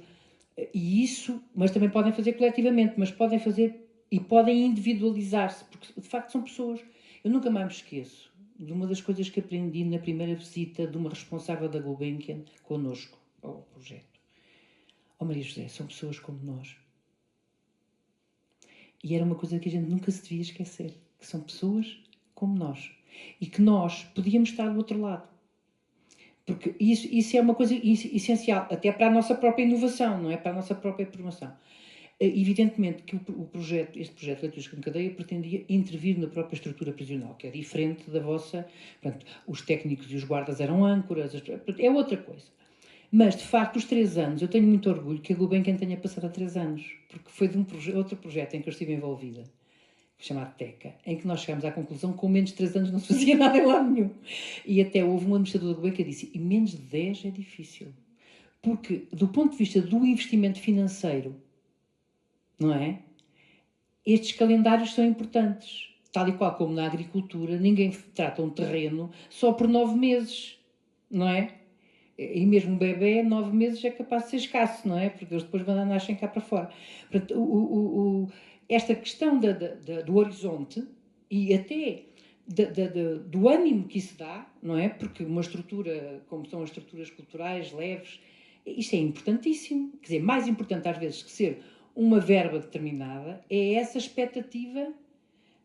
e isso, mas também podem fazer coletivamente, mas podem fazer e podem individualizar-se, porque de facto são pessoas. Eu nunca mais me esqueço de uma das coisas que aprendi na primeira visita de uma responsável da Gulbenkian connosco, ao projeto. Maria José, são pessoas como nós. E era uma coisa que a gente nunca se devia esquecer, que são pessoas como nós. E que nós podíamos estar do outro lado. Porque isso é uma coisa essencial, até para a nossa própria inovação, não é? Para a nossa própria formação. Evidentemente que este projeto Leituras com Cadeia pretendia intervir na própria estrutura prisional, que é diferente da vossa... Portanto, os técnicos e os guardas eram âncoras, é outra coisa. Mas, de facto, os 3 anos, eu tenho muito orgulho que a Gulbenkian tenha passado há 3 anos, porque foi de outro projeto em que eu estive envolvida, chamado TECA, em que nós chegámos à conclusão que com menos de 3 anos não se fazia nada em lado nenhum. E até houve um administrador da Gulbenkian que disse, e menos de 10 é difícil. Porque, do ponto de vista do investimento financeiro, não é? Estes calendários são importantes. Tal e qual como na agricultura, ninguém trata um terreno só por 9 meses, não é? E mesmo um bebê, 9 meses é capaz de ser escasso, não é? Porque eles depois nascem cá para fora. Portanto, esta questão do horizonte e até do ânimo que isso dá, não é? Porque uma estrutura, como são as estruturas culturais, leves, isto é importantíssimo. Quer dizer, mais importante às vezes que ser uma verba determinada é essa expectativa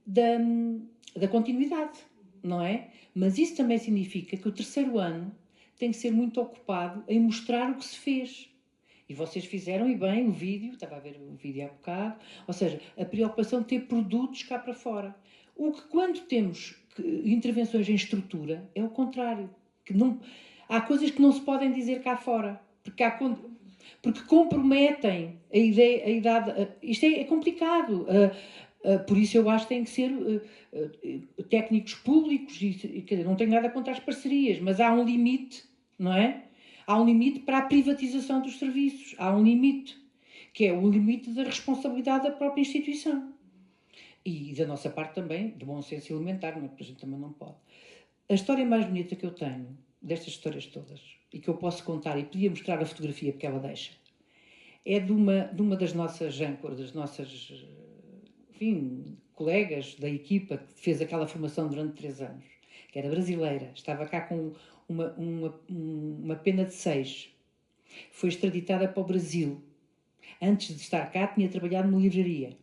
da continuidade, não é? Mas isso também significa que o terceiro ano tem que ser muito ocupado em mostrar o que se fez. E vocês fizeram, e bem, o vídeo, estava a ver o vídeo há bocado, ou seja, a preocupação de ter produtos cá para fora. O que, quando temos intervenções em estrutura, é o contrário. Que não, há coisas que não se podem dizer cá fora, porque comprometem a ideia, a idade. Isto é complicado. Por isso eu acho que têm que ser técnicos públicos, e quer dizer, não tenho nada contra as parcerias, mas há um limite, não é? Há um limite para a privatização dos serviços. Há um limite, que é o limite da responsabilidade da própria instituição. E da nossa parte também, de bom senso elementar, mas a gente também não pode. A história mais bonita que eu tenho, destas histórias todas, e que eu posso contar, e podia mostrar a fotografia porque ela deixa, é de uma das nossas âncoras, das nossas, enfim, colegas da equipa que fez aquela formação durante 3 anos, que era brasileira, estava cá com uma pena de 6. Foi extraditada para o Brasil. Antes de estar cá, tinha trabalhado numa livraria.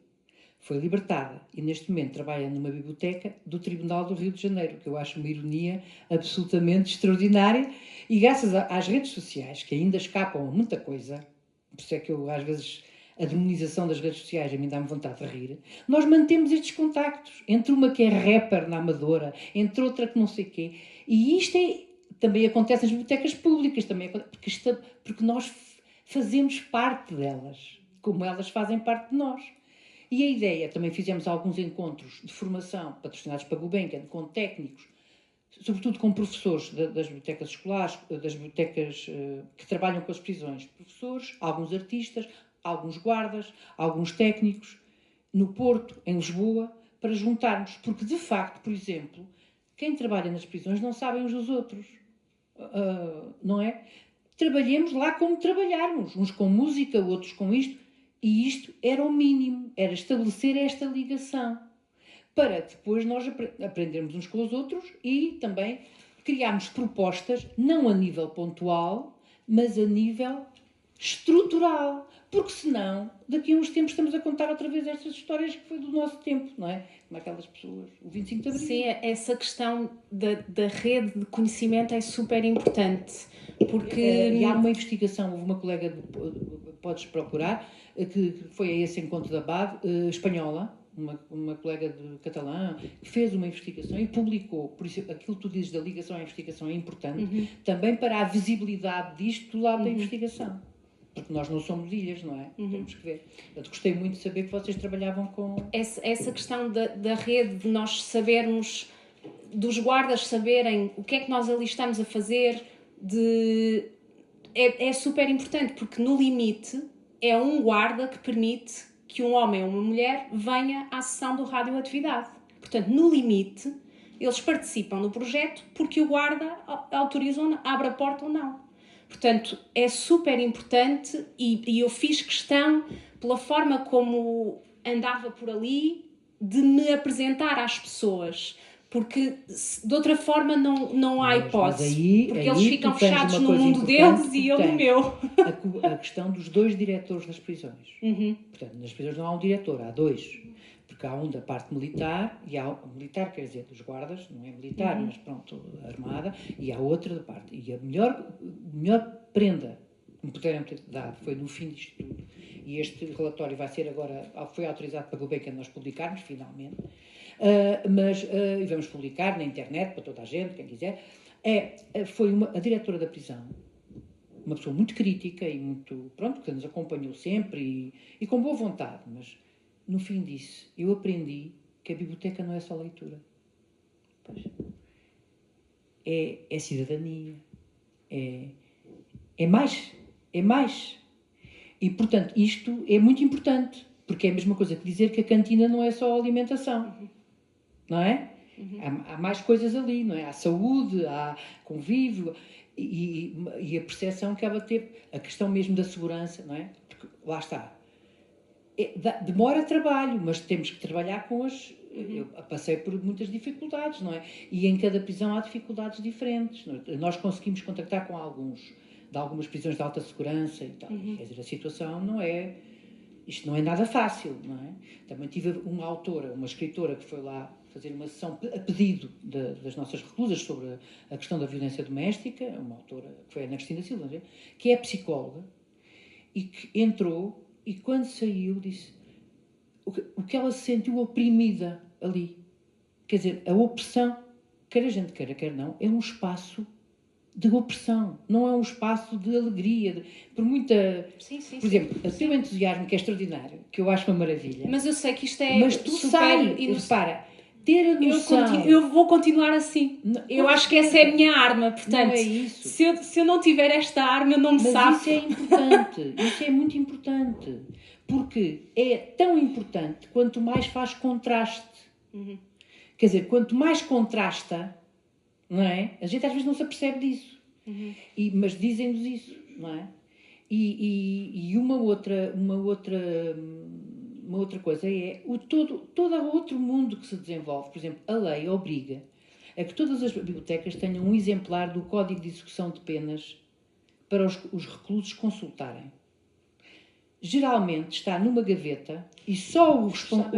Foi libertada e, neste momento, trabalha numa biblioteca do Tribunal do Rio de Janeiro, que eu acho uma ironia absolutamente extraordinária. E graças às redes sociais, que ainda escapam a muita coisa, por isso é que eu, às vezes, a demonização das redes sociais a mim dá-me vontade de rir, nós mantemos estes contactos. Entre uma que é rapper na Amadora, entre outra que não sei o quê. E isto também acontece nas bibliotecas públicas, também, porque nós fazemos parte delas, como elas fazem parte de nós. E a ideia, também fizemos alguns encontros de formação patrocinados para Gulbenkian, com técnicos, sobretudo com professores das bibliotecas escolares, das bibliotecas que trabalham com as prisões, professores, alguns artistas, alguns guardas, alguns técnicos, no Porto, em Lisboa, para juntarmos. Porque, de facto, por exemplo, quem trabalha nas prisões não sabe uns dos outros. Não é? Trabalhemos lá como trabalharmos, uns com música, outros com isto, e isto era o mínimo, era estabelecer esta ligação, para depois nós aprendermos uns com os outros e também criarmos propostas, não a nível pontual, mas a nível estrutural, porque senão, daqui a uns tempos estamos a contar outra vez estas histórias que foi do nosso tempo, não é? Como aquelas pessoas, o 25 de Abril. Sim, essa questão da rede de conhecimento é super importante, porque... E há uma investigação, houve uma colega, podes procurar, que foi a esse encontro da BAD, espanhola, uma colega de catalã, que fez uma investigação e publicou. Por isso, aquilo que tu dizes da ligação à investigação é importante, também para a visibilidade disto do lado da investigação. Porque nós não somos ilhas, não é? Temos que ver. Eu gostei muito de saber que vocês trabalhavam com... Essa questão da rede, de nós sabermos, dos guardas saberem o que é que nós ali estamos a fazer, é super importante, porque no limite é um guarda que permite que um homem ou uma mulher venha à sessão do radioatividade. Portanto, no limite, eles participam do projeto porque o guarda autoriza ou não, abre a porta ou não. Portanto, é super importante e eu fiz questão, pela forma como andava por ali, de me apresentar às pessoas. Porque de outra forma não há hipótese. Porque eles ficam fechados no mundo deles e eu no meu. A questão dos 2 diretores das prisões. Portanto, nas prisões não há um diretor, há 2. Porque há um da parte militar, e há militar, quer dizer, dos guardas, não é militar, mas pronto, armada, e há outra da parte. E a melhor prenda que me puderam ter dado foi no fim disto tudo. E este relatório vai ser agora, foi autorizado para o Gulbenkian nós publicarmos, finalmente. E vamos publicar na internet para toda a gente, quem quiser. Foi a diretora da prisão, uma pessoa muito crítica e muito, pronto, que nos acompanhou sempre e com boa vontade, mas no fim disso eu aprendi que a biblioteca não é só leitura. Pois. É cidadania, é mais. E, portanto, isto é muito importante, porque é a mesma coisa que dizer que a cantina não é só alimentação. Não é? Há mais coisas ali, não é? Há saúde, há convívio e a percepção que ela teve, a questão mesmo da segurança, não é? Porque lá está. Demora trabalho, mas temos que trabalhar com as... Eu passei por muitas dificuldades, não é? E em cada prisão há dificuldades diferentes. Nós conseguimos contactar com de algumas prisões de alta segurança e tal. Quer dizer, a situação não é... Isto não é nada fácil, não é? Também tive uma autora, uma escritora que foi lá fazer uma sessão a pedido das nossas reclusas sobre a questão da violência doméstica, uma autora que foi a Ana Cristina Silva, que é psicóloga, e que entrou e quando saiu disse o que ela se sentiu oprimida ali. Quer dizer, a opressão, quer a gente queira, quer não, é um espaço de opressão, não é um espaço de alegria, por muita... Por exemplo, o teu entusiasmo, que é extraordinário, que eu acho uma maravilha. Mas eu sei que isto é mas tu sai, repara, ter a noção... Eu vou continuar assim. Eu acho que essa é a minha arma, portanto, não é isso. Se eu não tiver esta arma, eu não me sabe. Mas isso é importante, isso é muito importante, porque é tão importante quanto mais faz contraste. Quer dizer, quanto mais contrasta, não é? A gente às vezes não se apercebe disso. Mas dizem-nos isso, não é? E uma outra coisa é todo outro mundo que se desenvolve. Por exemplo, a lei obriga a que todas as bibliotecas tenham um exemplar do Código de Execução de Penas para os reclusos consultarem. Geralmente está numa gaveta e só o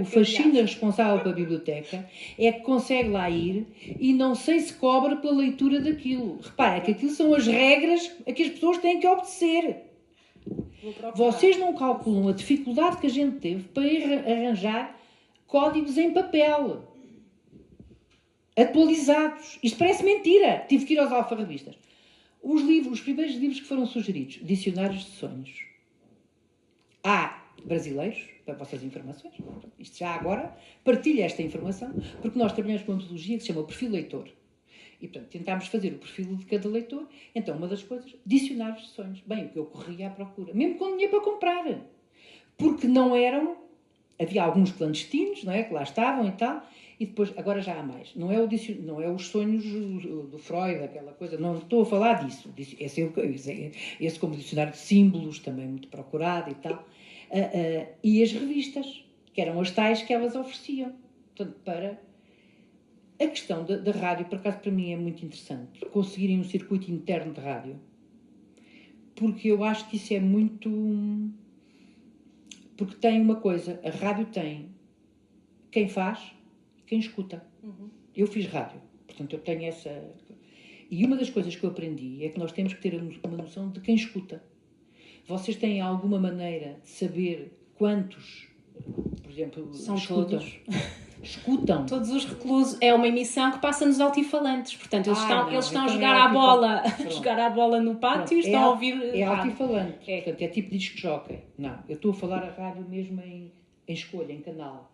faxina responsável pela biblioteca é que consegue lá ir e não sei se cobra pela leitura daquilo. Repara, que aquilo são as regras a que as pessoas têm que obedecer. Vocês não calculam a dificuldade que a gente teve para ir arranjar códigos em papel. Atualizados. Isto parece mentira. Tive que ir aos alfarrabistas. Os primeiros livros que foram sugeridos, dicionários de sonhos. Há brasileiros, para vossas informações, isto já agora, partilha esta informação, porque nós trabalhamos com uma metodologia que se chama o perfil leitor. E, portanto, tentámos fazer o perfil de cada leitor. Então, uma das coisas, dicionários de sonhos. Bem, o que eu corria à procura, mesmo com dinheiro para comprar. Porque não eram... Havia alguns clandestinos, não é, que lá estavam e tal, e depois, agora já há mais. Não é os sonhos do Freud, aquela coisa, não estou a falar disso. Esse como dicionário de símbolos, também muito procurado e tal. E as revistas, que eram as tais que elas ofereciam. Portanto, para... A questão da rádio, por acaso, para mim é muito interessante. Conseguirem um circuito interno de rádio. Porque eu acho que isso é muito... Porque tem uma coisa, a rádio tem quem faz e quem escuta. Eu fiz rádio, portanto eu tenho essa... E uma das coisas que eu aprendi é que nós temos que ter uma noção de quem escuta. Vocês têm alguma maneira de saber quantos, por exemplo, são escutam? Todos. Escutam. Todos os reclusos. É uma emissão que passa nos altifalantes. Portanto, eles estão a jogar à bola no pátio e estão a ouvir. É altifalante. Portanto, é tipo disco jockey. Não, eu estou a falar a rádio mesmo em escolha, em canal.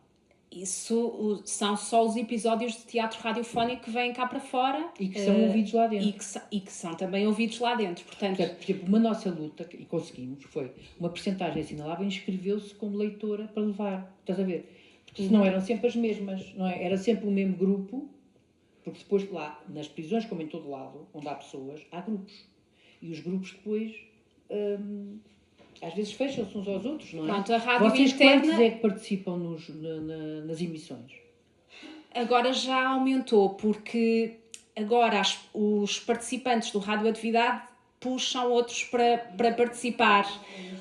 Isso são só os episódios de teatro radiofónico que vêm cá para fora. E que são ouvidos lá dentro. E que são também ouvidos lá dentro. Portanto, por exemplo, uma nossa luta, e conseguimos, foi uma percentagem assinalável, inscreveu-se como leitora para levar. Estás a ver? Porque senão eram sempre as mesmas, não é? Era sempre o mesmo grupo, porque depois lá, nas prisões, como em todo lado, onde há pessoas, há grupos. E os grupos depois, às vezes fecham-se uns aos outros, não é? Pronto, a rádio Vocês interna... quantos é que participam nas emissões? Agora já aumentou, porque agora os participantes do Radioatividade puxam outros para participar.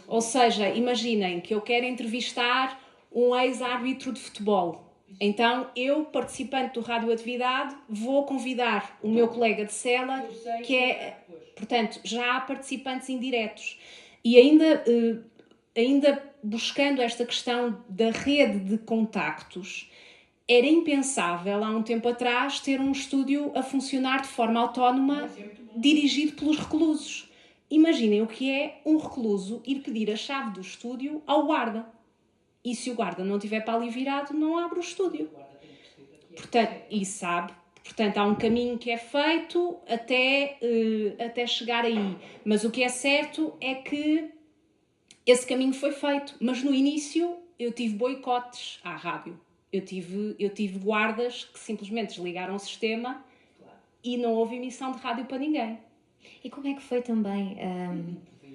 Ou seja, imaginem que eu quero entrevistar um ex-árbitro de futebol. Então, eu, participante do Radioatividade, vou convidar o meu colega de cela, que é... Portanto, já há participantes indiretos. E ainda buscando esta questão da rede de contactos, era impensável, há um tempo atrás, ter um estúdio a funcionar de forma autónoma, dirigido pelos reclusos. Imaginem o que é um recluso ir pedir a chave do estúdio ao guarda. E se o guarda não estiver para ali virado, não abre o estúdio. Portanto, e sabe. Portanto, há um caminho que é feito até chegar aí. Mas o que é certo é que esse caminho foi feito. Mas no início eu tive boicotes à rádio. Eu tive guardas que simplesmente desligaram o sistema e não houve emissão de rádio para ninguém. E como é que foi também?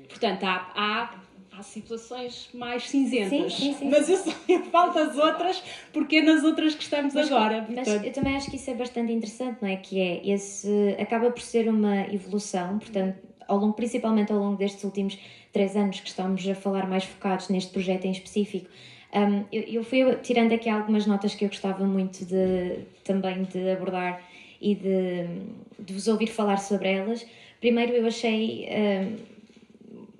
Portanto, há situações mais cinzentas. Sim. Mas eu falo das outras porque é nas outras que estamos agora. Mas eu também acho que isso é bastante interessante, não é? Que acaba por ser uma evolução, portanto, principalmente ao longo destes últimos 3 anos que estamos a falar mais focados neste projeto em específico, Eu fui tirando aqui algumas notas que eu gostava muito também de abordar e de vos ouvir falar sobre elas. Primeiro, eu achei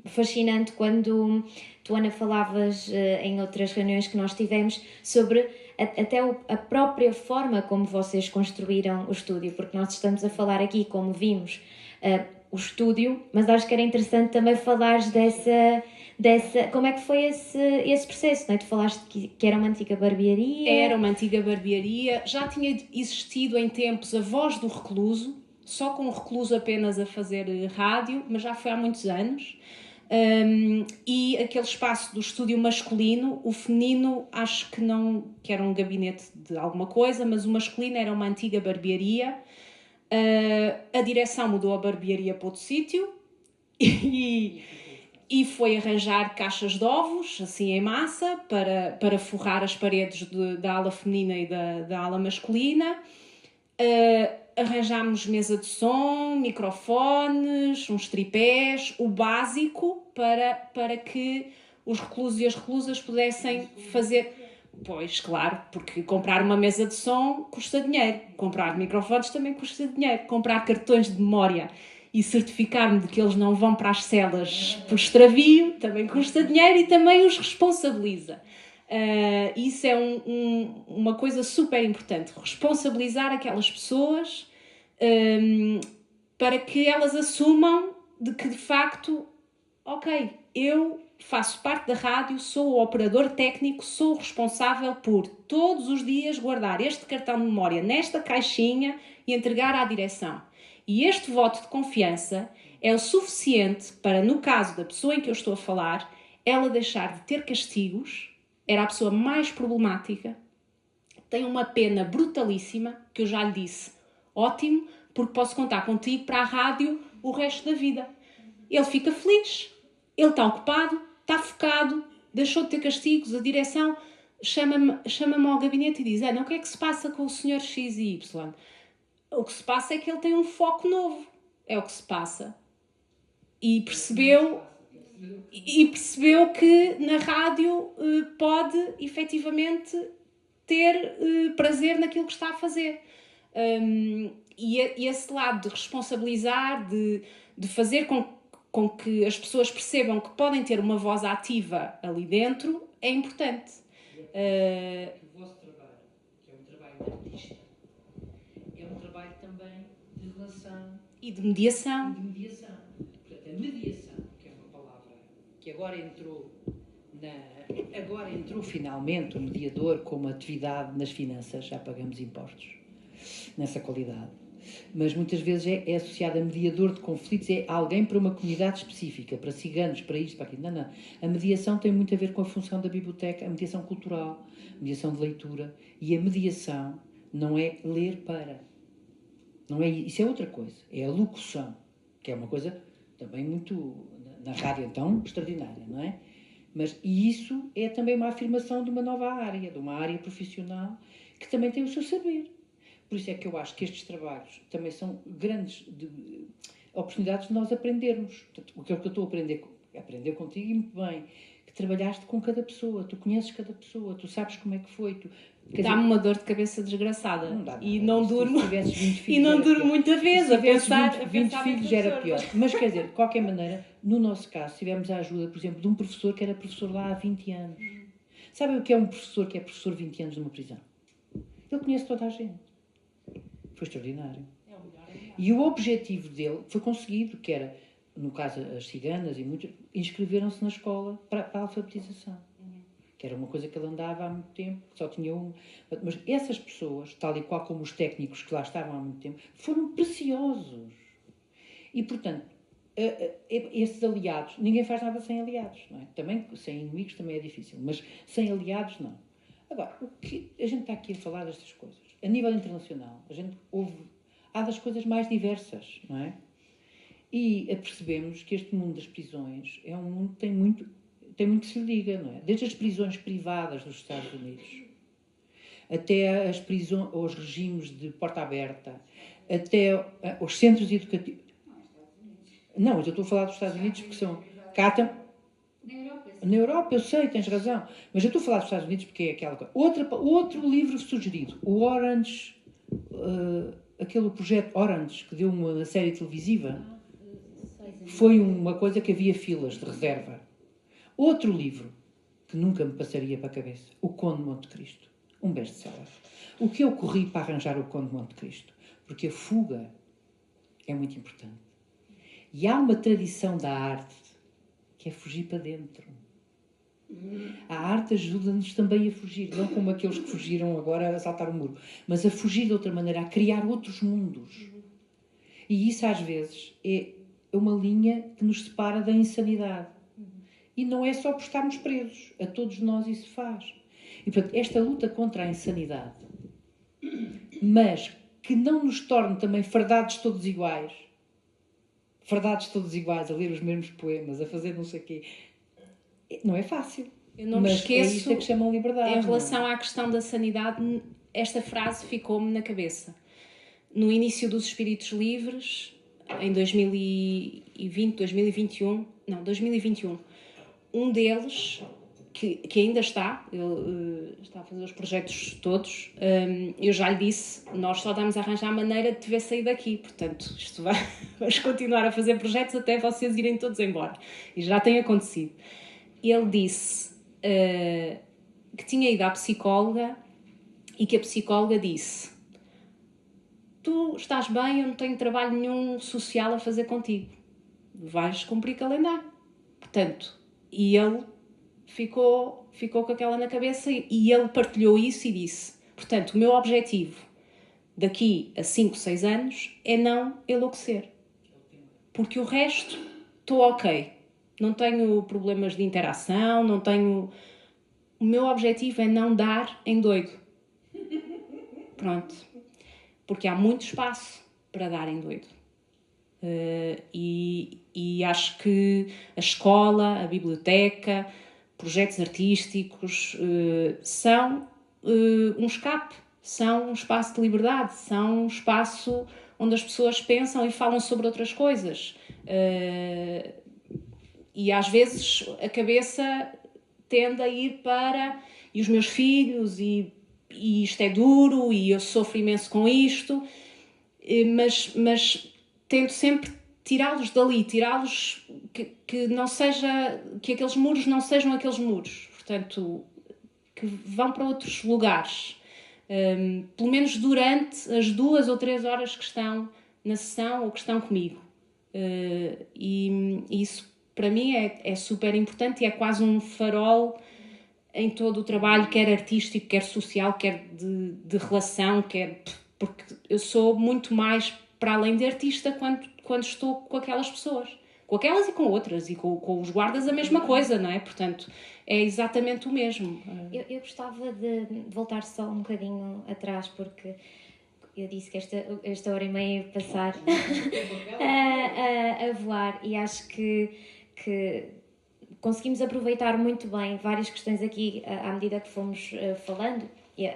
fascinante quando tu, Ana, falavas em outras reuniões que nós tivemos sobre até a própria forma como vocês construíram o estúdio, porque nós estamos a falar aqui como vimos o estúdio, mas acho que era interessante também falares dessa como é que foi esse processo, não é? Tu falaste que era uma antiga barbearia. Era uma antiga barbearia, já tinha existido em tempos a Voz do Recluso, só com o Recluso apenas a fazer rádio, mas já foi há muitos anos. E aquele espaço do estúdio masculino, o feminino acho que não, que era um gabinete de alguma coisa, mas o masculino era uma antiga barbearia. A direção mudou a barbearia para outro sítio e foi arranjar caixas de ovos, assim em massa, para forrar as paredes da ala feminina e da ala masculina. Arranjámos mesa de som, microfones, uns tripés, o básico para que os reclusos e as reclusas pudessem fazer... Pois, claro, porque comprar uma mesa de som custa dinheiro, comprar microfones também custa dinheiro, comprar cartões de memória e certificar-me de que eles não vão para as celas por extravio também custa dinheiro e também os responsabiliza. Isso é uma coisa super importante, responsabilizar aquelas pessoas para que elas assumam de que de facto, ok, eu faço parte da rádio, sou o operador técnico, sou o responsável por todos os dias guardar este cartão de memória nesta caixinha e entregar à direção. E este voto de confiança é o suficiente para, no caso da pessoa em que eu estou a falar, ela deixar de ter castigos. Era a pessoa mais problemática, tem uma pena brutalíssima, que eu já lhe disse, ótimo, porque posso contar contigo para a rádio o resto da vida. Ele fica feliz, ele está ocupado, está focado, deixou de ter castigos, a direção chama-me ao gabinete e diz: Ana, o que é que se passa com o senhor X e Y? O que se passa é que ele tem um foco novo, é o que se passa. E percebeu que na rádio pode efetivamente ter prazer naquilo que está a fazer. E esse lado de responsabilizar, de fazer com que as pessoas percebam que podem ter uma voz ativa ali dentro, é importante. O vosso trabalho, que é um trabalho artista, é um trabalho também de relação e de mediação. Portanto, a mediação, que é uma palavra que agora entrou finalmente o mediador como atividade nas finanças, já pagamos impostos nessa qualidade. Mas muitas vezes é associado a mediador de conflitos, é alguém para uma comunidade específica, para ciganos, para isto, para aquilo. Não. A mediação tem muito a ver com a função da biblioteca, a mediação cultural, a mediação de leitura. E a mediação não é ler para. Não é, isso é outra coisa. É a locução, que é uma coisa também muito, na rádio então, extraordinária, não é? E isso é também uma afirmação de uma nova área, de uma área profissional, que também tem o seu saber. Por isso é que eu acho que estes trabalhos também são grandes oportunidades de nós aprendermos. Portanto, o que eu estou a aprender contigo e muito bem, que trabalhaste com cada pessoa, tu conheces cada pessoa, tu sabes como é que foi. Dá-me uma dor de cabeça desgraçada. Não dá nada. E não durmo, e não durmo muita vez a pensar. 20 filhos era pior. Mas quer dizer, de qualquer maneira, no nosso caso, tivemos a ajuda, por exemplo, de um professor que era professor lá há 20 anos. Sabem o que é um professor que é professor 20 anos numa prisão? Ele conhece toda a gente. Foi extraordinário. E o objetivo dele foi conseguido, que era, no caso, as ciganas e muitas, inscreveram-se na escola para a alfabetização. Que era uma coisa que ele andava há muito tempo, que só tinha um. Mas essas pessoas, tal e qual como os técnicos que lá estavam há muito tempo, foram preciosos. E, portanto, esses aliados, ninguém faz nada sem aliados, não é? Também, sem inimigos também é difícil, mas sem aliados, não. Agora, o que a gente está aqui a falar destas coisas? A nível internacional, há das coisas mais diversas, não é? E percebemos que este mundo das prisões é um mundo que tem muito que se lhe diga, não é? Desde as prisões privadas dos Estados Unidos, até as prisões, os regimes de porta aberta, até os centros educativos. Não, mas eu estou a falar dos Estados Unidos porque são... Cá Na Europa, eu sei, tens razão. Mas eu estou a falar dos Estados Unidos porque é aquela coisa. Outro livro sugerido, o Orange, aquele projeto Orange, que deu uma série televisiva, foi uma coisa que havia filas de reserva. Outro livro, que nunca me passaria para a cabeça, O Conde de Monte Cristo. Um best-seller. O que eu corri para arranjar O Conde de Monte Cristo? Porque a fuga é muito importante. E há uma tradição da arte que é fugir para dentro. A arte ajuda-nos também a fugir, não como aqueles que fugiram agora a saltar o muro, mas a fugir de outra maneira, a criar outros mundos. E isso às vezes é uma linha que nos separa da insanidade. E não é só por estarmos presos, a todos nós isso faz. E portanto, esta luta contra a insanidade, mas que não nos torne também fardados todos iguais, a ler os mesmos poemas, a fazer não sei o quê, não é fácil. Eu não me esqueço, é isto que chamam liberdade. Em relação à questão da sanidade, esta frase ficou-me na cabeça. No início dos Espíritos Livres, em 2021, um deles, que ainda está, ele está a fazer os projetos todos, eu já lhe disse, nós só damos a arranjar a maneira de te ver sair daqui, portanto, vamos continuar a fazer projetos até vocês irem todos embora. E já tem acontecido. Ele disse que tinha ido à psicóloga e que a psicóloga disse: tu estás bem, eu não tenho trabalho nenhum social a fazer contigo, vais cumprir calendário. Portanto, e ele ficou com aquela na cabeça e ele partilhou isso e disse: portanto, o meu objetivo daqui a 5, 6 anos é não enlouquecer, porque o resto estou ok, não tenho problemas de interação, não tenho... O meu objetivo é não dar em doido. Pronto. Porque há muito espaço para dar em doido. E acho que a escola, a biblioteca, projetos artísticos são um escape, são um espaço de liberdade, são um espaço onde as pessoas pensam e falam sobre outras coisas. E às vezes a cabeça tende a ir para... E os meus filhos, e isto é duro, e eu sofro imenso com isto, mas tento sempre tirá-los dali, tirá-los... Que não seja... Que aqueles muros não sejam aqueles muros. Portanto, que vão para outros lugares. Pelo menos durante as 2 ou 3 horas que estão na sessão ou que estão comigo. E isso... Para mim é super importante e é quase um farol em todo o trabalho, quer artístico, quer social, quer de relação, porque eu sou muito mais para além de artista quando estou com aquelas pessoas. Com aquelas e com outras, e com os guardas a mesma coisa, não é? Portanto, é exatamente o mesmo. Eu gostava de voltar só um bocadinho atrás, porque... Eu disse que esta hora e meia ia passar a voar, e acho que conseguimos aproveitar muito bem várias questões aqui à medida que fomos falando. E,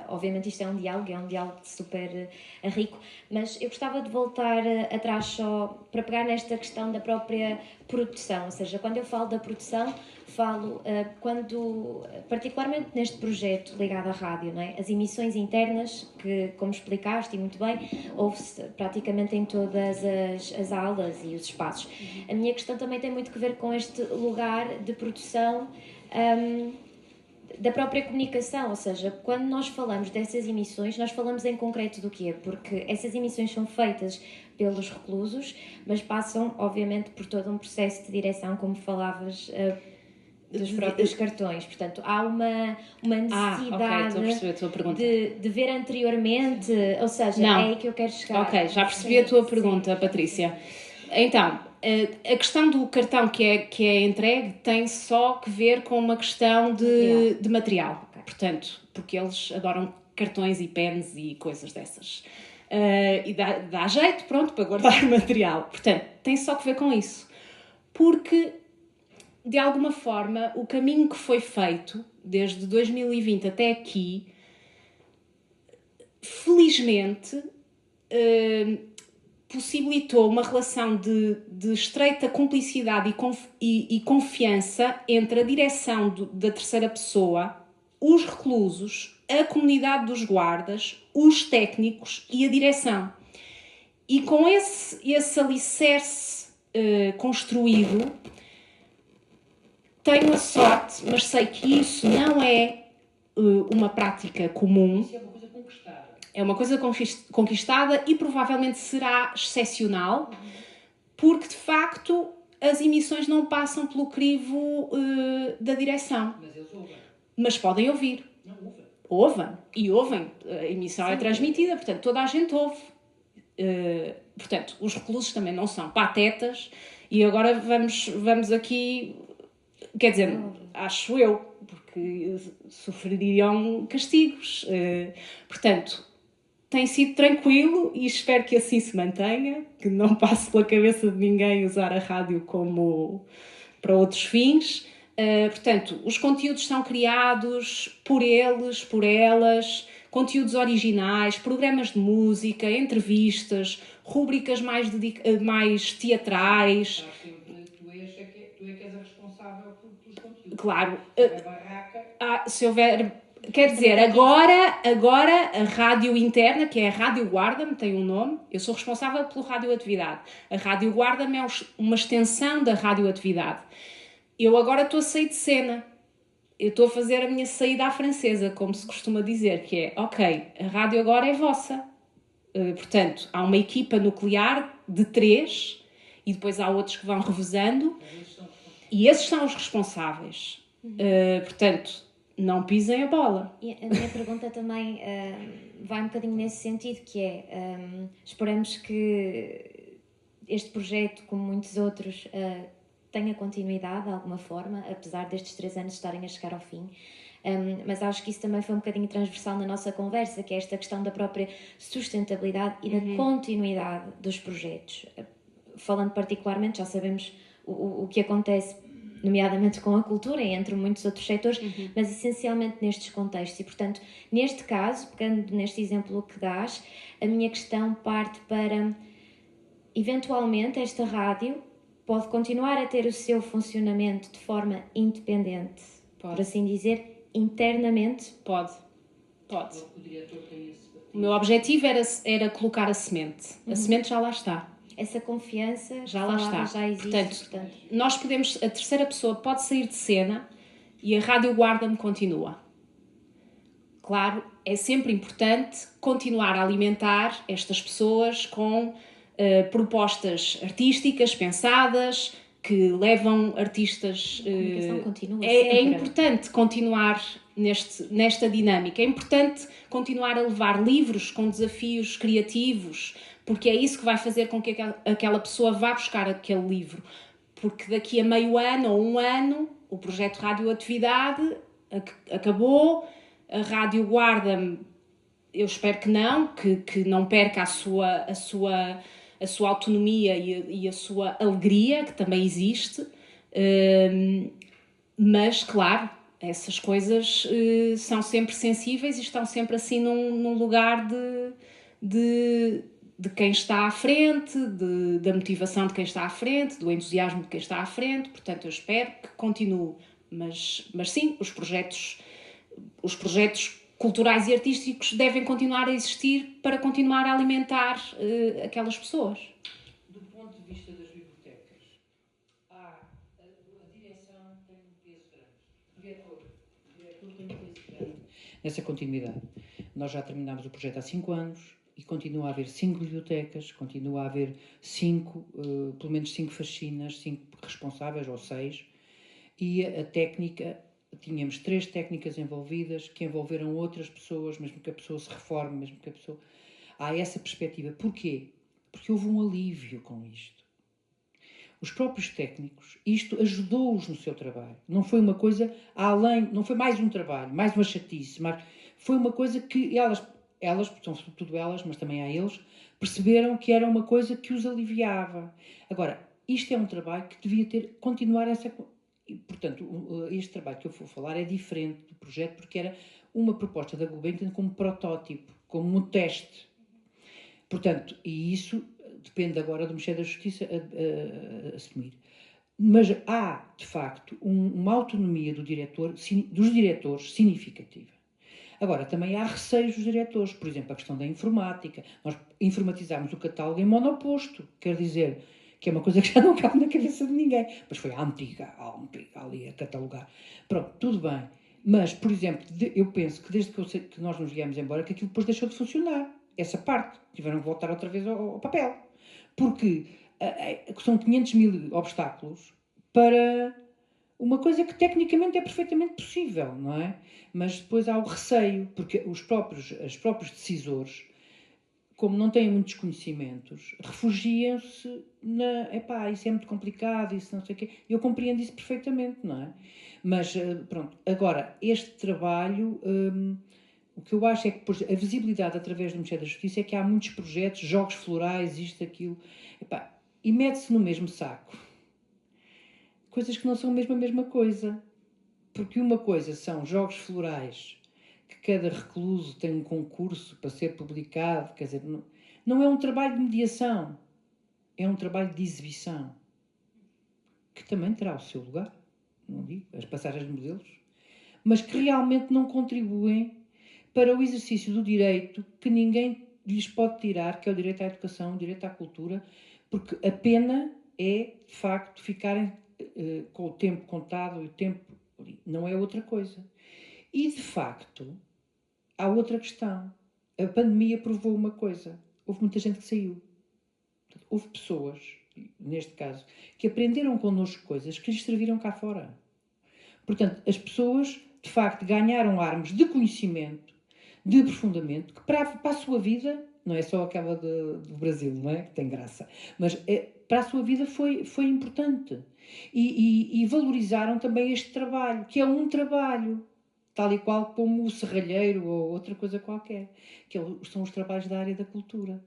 obviamente isto é um diálogo super rico, mas eu gostava de voltar atrás só para pegar nesta questão da própria produção, ou seja, quando eu falo da produção, falo particularmente neste projeto ligado à rádio, não é? As emissões internas, que, como explicaste e muito bem, ouve-se praticamente em todas as aulas e os espaços. A minha questão também tem muito que ver com este lugar de produção da própria comunicação, ou seja, quando nós falamos dessas emissões, nós falamos em concreto do quê? Porque essas emissões são feitas pelos reclusos, mas passam, obviamente, por todo um processo de direção, como falavas, dos próprios cartões. Portanto, há uma necessidade de ver anteriormente, ou seja, é aí que eu quero chegar. Ok, já percebi a tua pergunta, Patrícia. Então, a questão do cartão que é entregue tem só que ver com uma questão de material. Okay. Portanto, porque eles adoram cartões e pens e coisas dessas. E dá jeito, pronto, para guardar material. Portanto, tem só que ver com isso. Porque, de alguma forma, o caminho que foi feito, desde 2020 até aqui, felizmente... possibilitou uma relação de estreita cumplicidade e confiança entre a direção da terceira pessoa, os reclusos, a comunidade dos guardas, os técnicos e a direção. E com esse alicerce construído, tenho a sorte, mas sei que isso não é uma prática comum. Isso é uma coisa conquistada. É uma coisa conquistada e provavelmente será excepcional, porque de facto as emissões não passam pelo crivo da direção. Mas eles ouvem. Mas podem ouvir. Não ouvem. Ouvem. E ouvem. A emissão é transmitida, portanto toda a gente ouve. Portanto, os reclusos também não são patetas. E agora vamos aqui... Quer dizer, acho eu, porque sofreriam castigos. Portanto, tem sido tranquilo e espero que assim se mantenha, que não passe pela cabeça de ninguém usar a rádio como para outros fins. Portanto, os conteúdos são criados por eles, por elas, conteúdos originais, programas de música, entrevistas, rúbricas mais teatrais. Tu é que és a responsável pelos conteúdos. Claro. A barraca... Se houver... Quer dizer, agora a rádio interna, que é a Rádio Guarda-me, tem um nome, eu sou responsável pelo radioatividade. A Rádio Guarda-me é uma extensão da radioatividade. Eu agora estou a sair de cena. Eu estou a fazer a minha saída à francesa, como se costuma dizer, que é, ok, a rádio agora é vossa. Portanto, há uma equipa nuclear de 3 e depois há outros que vão revezando e esses são os responsáveis. Portanto, não pisem a bola. E a minha pergunta também vai um bocadinho nesse sentido, que é, esperamos que este projeto, como muitos outros, tenha continuidade de alguma forma, apesar destes 3 anos estarem a chegar ao fim. Mas acho que isso também foi um bocadinho transversal na nossa conversa, que é esta questão da própria sustentabilidade e da continuidade dos projetos. Falando particularmente, já sabemos o que acontece, nomeadamente com a cultura e entre muitos outros setores, mas essencialmente nestes contextos. E, portanto, neste caso, pegando neste exemplo que dás, a minha questão parte para, eventualmente, esta rádio pode continuar a ter o seu funcionamento de forma independente, por assim dizer, internamente? Pode. O diretor tem esse... O meu objetivo era colocar a semente. A semente já lá está. Essa confiança já lá está. Já existe, portanto. Nós podemos, a terceira pessoa pode sair de cena e a Rádio Guarda-me continua. Claro, é sempre importante continuar a alimentar estas pessoas com propostas artísticas pensadas, que levam artistas... A comunicação continua é importante continuar nesta dinâmica. É importante continuar a levar livros com desafios criativos, porque é isso que vai fazer com que aquela pessoa vá buscar aquele livro. Porque daqui a meio ano ou 1 ano, o projeto Radioatividade acabou, a Rádio Guarda-me, eu espero que não perca a sua autonomia e a sua alegria, que também existe. Mas, claro, essas coisas são sempre sensíveis e estão sempre assim num lugar de quem está à frente, da motivação de quem está à frente, do entusiasmo de quem está à frente. Portanto, eu espero que continue. Mas sim, os projetos culturais e artísticos devem continuar a existir para continuar a alimentar aquelas pessoas. Do ponto de vista das bibliotecas, a direção tem um peso grande. O diretor tem um peso grande nessa continuidade. Nós já terminámos o projeto há 5 anos e continua a haver 5 bibliotecas, continua a haver pelo menos 5 faxinas, 5 responsáveis ou 6, e a técnica... Tínhamos 3 técnicas envolvidas que envolveram outras pessoas, mesmo que a pessoa se reforme, mesmo que a pessoa... Há essa perspectiva. Porquê? Porque houve um alívio com isto. Os próprios técnicos, isto ajudou-os no seu trabalho. Não foi uma coisa além, não foi mais um trabalho, mais uma chatice, mas foi uma coisa que elas, são sobretudo elas, mas também há eles, perceberam que era uma coisa que os aliviava. Agora, isto é um trabalho que devia continuar essa... E, portanto, este trabalho que eu vou falar é diferente do projeto porque era uma proposta da Gulbenkian como protótipo, como um teste. Portanto, e isso depende agora do Ministério da Justiça a assumir. Mas há, de facto, uma autonomia dos diretores significativa. Agora, também há receios dos diretores, por exemplo, a questão da informática. Nós informatizámos o catálogo em monoposto, quer dizer, que é uma coisa que já não cabe na cabeça de ninguém. Mas foi a antiga ali a catalogar. Pronto, tudo bem. Mas, por exemplo, eu penso que desde que nós nos viemos embora, que aquilo depois deixou de funcionar. Essa parte. Tiveram que voltar outra vez ao papel. Porque são 500 mil obstáculos para uma coisa que tecnicamente é perfeitamente possível, não é? Mas depois há o receio, porque os próprios decisores, como não têm muitos conhecimentos, refugiam-se isso é muito complicado, isso não sei o quê. Eu compreendo isso perfeitamente, não é? Mas, pronto, agora, este trabalho, o que eu acho é que depois, a visibilidade através do Ministério da Justiça é que há muitos projetos, jogos florais, isto, aquilo, e mete-se no mesmo saco coisas que não são mesmo a mesma coisa. Porque uma coisa são jogos florais, que cada recluso tem um concurso para ser publicado, quer dizer, não é um trabalho de mediação, é um trabalho de exibição, que também terá o seu lugar, não digo, as passagens de modelos, mas que realmente não contribuem para o exercício do direito que ninguém lhes pode tirar, que é o direito à educação, o direito à cultura, porque a pena é, de facto, ficarem com o tempo contado e o tempo ali. Não é outra coisa. E, de facto, há outra questão. A pandemia provou uma coisa. Houve muita gente que saiu. Houve pessoas, neste caso, que aprenderam connosco coisas que lhes serviram cá fora. Portanto, as pessoas, de facto, ganharam armas de conhecimento, de aprofundamento, que para a sua vida, não é só aquela do Brasil, não é? Que tem graça, mas para a sua vida foi importante. E valorizaram também este trabalho, que é um trabalho, tal e qual como o serralheiro ou outra coisa qualquer, que são os trabalhos da área da cultura.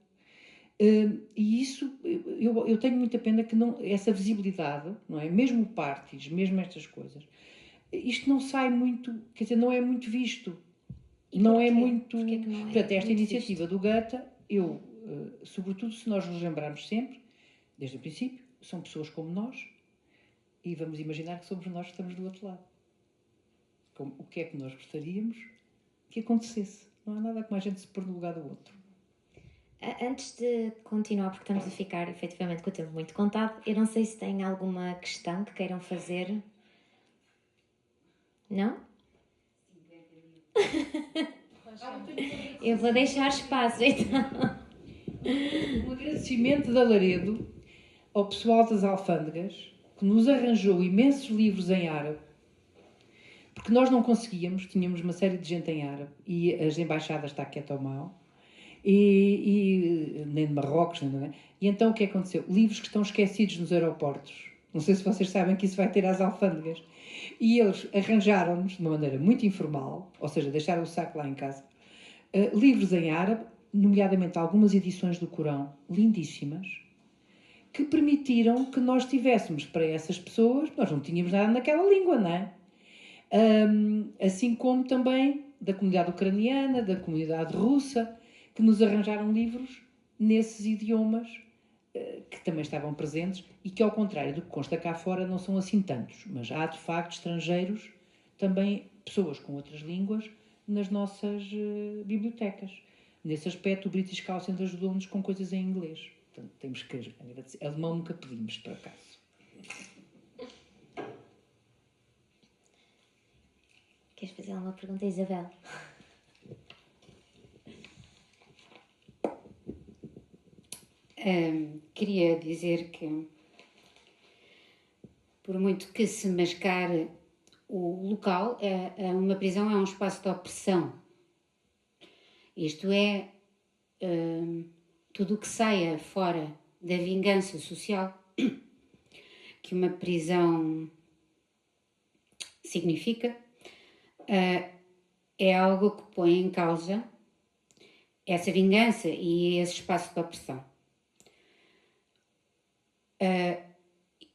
E isso, eu tenho muita pena que essa visibilidade, não é? Mesmo parties, mesmo estas coisas, isto não sai muito, quer dizer, não é muito visto. Não é muito... Porquê que não é Portanto, esta muito iniciativa do Gata, sobretudo se nós nos lembrarmos sempre, desde o princípio, são pessoas como nós, e vamos imaginar que somos nós que estamos do outro lado. O que é que nós gostaríamos que acontecesse? Não há nada como a gente se pôr no lugar do outro. Antes de continuar, porque estamos a ficar efetivamente com o tempo muito contado, eu não sei se tem alguma questão que queiram fazer. Não? Eu vou deixar espaço, então. Um agradecimento da Laredo ao pessoal das alfândegas, que nos arranjou imensos livros em árabe, porque nós não conseguíamos, tínhamos uma série de gente em árabe, e as embaixadas está quieta ao mal, e nem de Marrocos, não é? E então o que aconteceu? Livros que estão esquecidos nos aeroportos. Não sei se vocês sabem que isso vai ter às alfândegas. E eles arranjaram-nos, de uma maneira muito informal, ou seja, deixaram o saco lá em casa, livros em árabe, nomeadamente algumas edições do Corão, lindíssimas, que permitiram que nós tivéssemos para essas pessoas, nós não tínhamos nada naquela língua, não é? Assim como também da comunidade ucraniana, da comunidade russa, que nos arranjaram livros nesses idiomas que também estavam presentes e que, ao contrário do que consta cá fora, não são assim tantos. Mas há, de facto, estrangeiros, também pessoas com outras línguas, nas nossas bibliotecas. Nesse aspecto, o British Council ajudou-nos com coisas em inglês. Portanto, temos que agradecer. Alemão nunca pedimos, por acaso. Queres fazer alguma pergunta, Isabel? Queria dizer que, por muito que se mascare o local, uma prisão é um espaço de opressão. Isto é, tudo o que saia fora da vingança social que uma prisão significa, é algo que põe em causa essa vingança e esse espaço de opressão.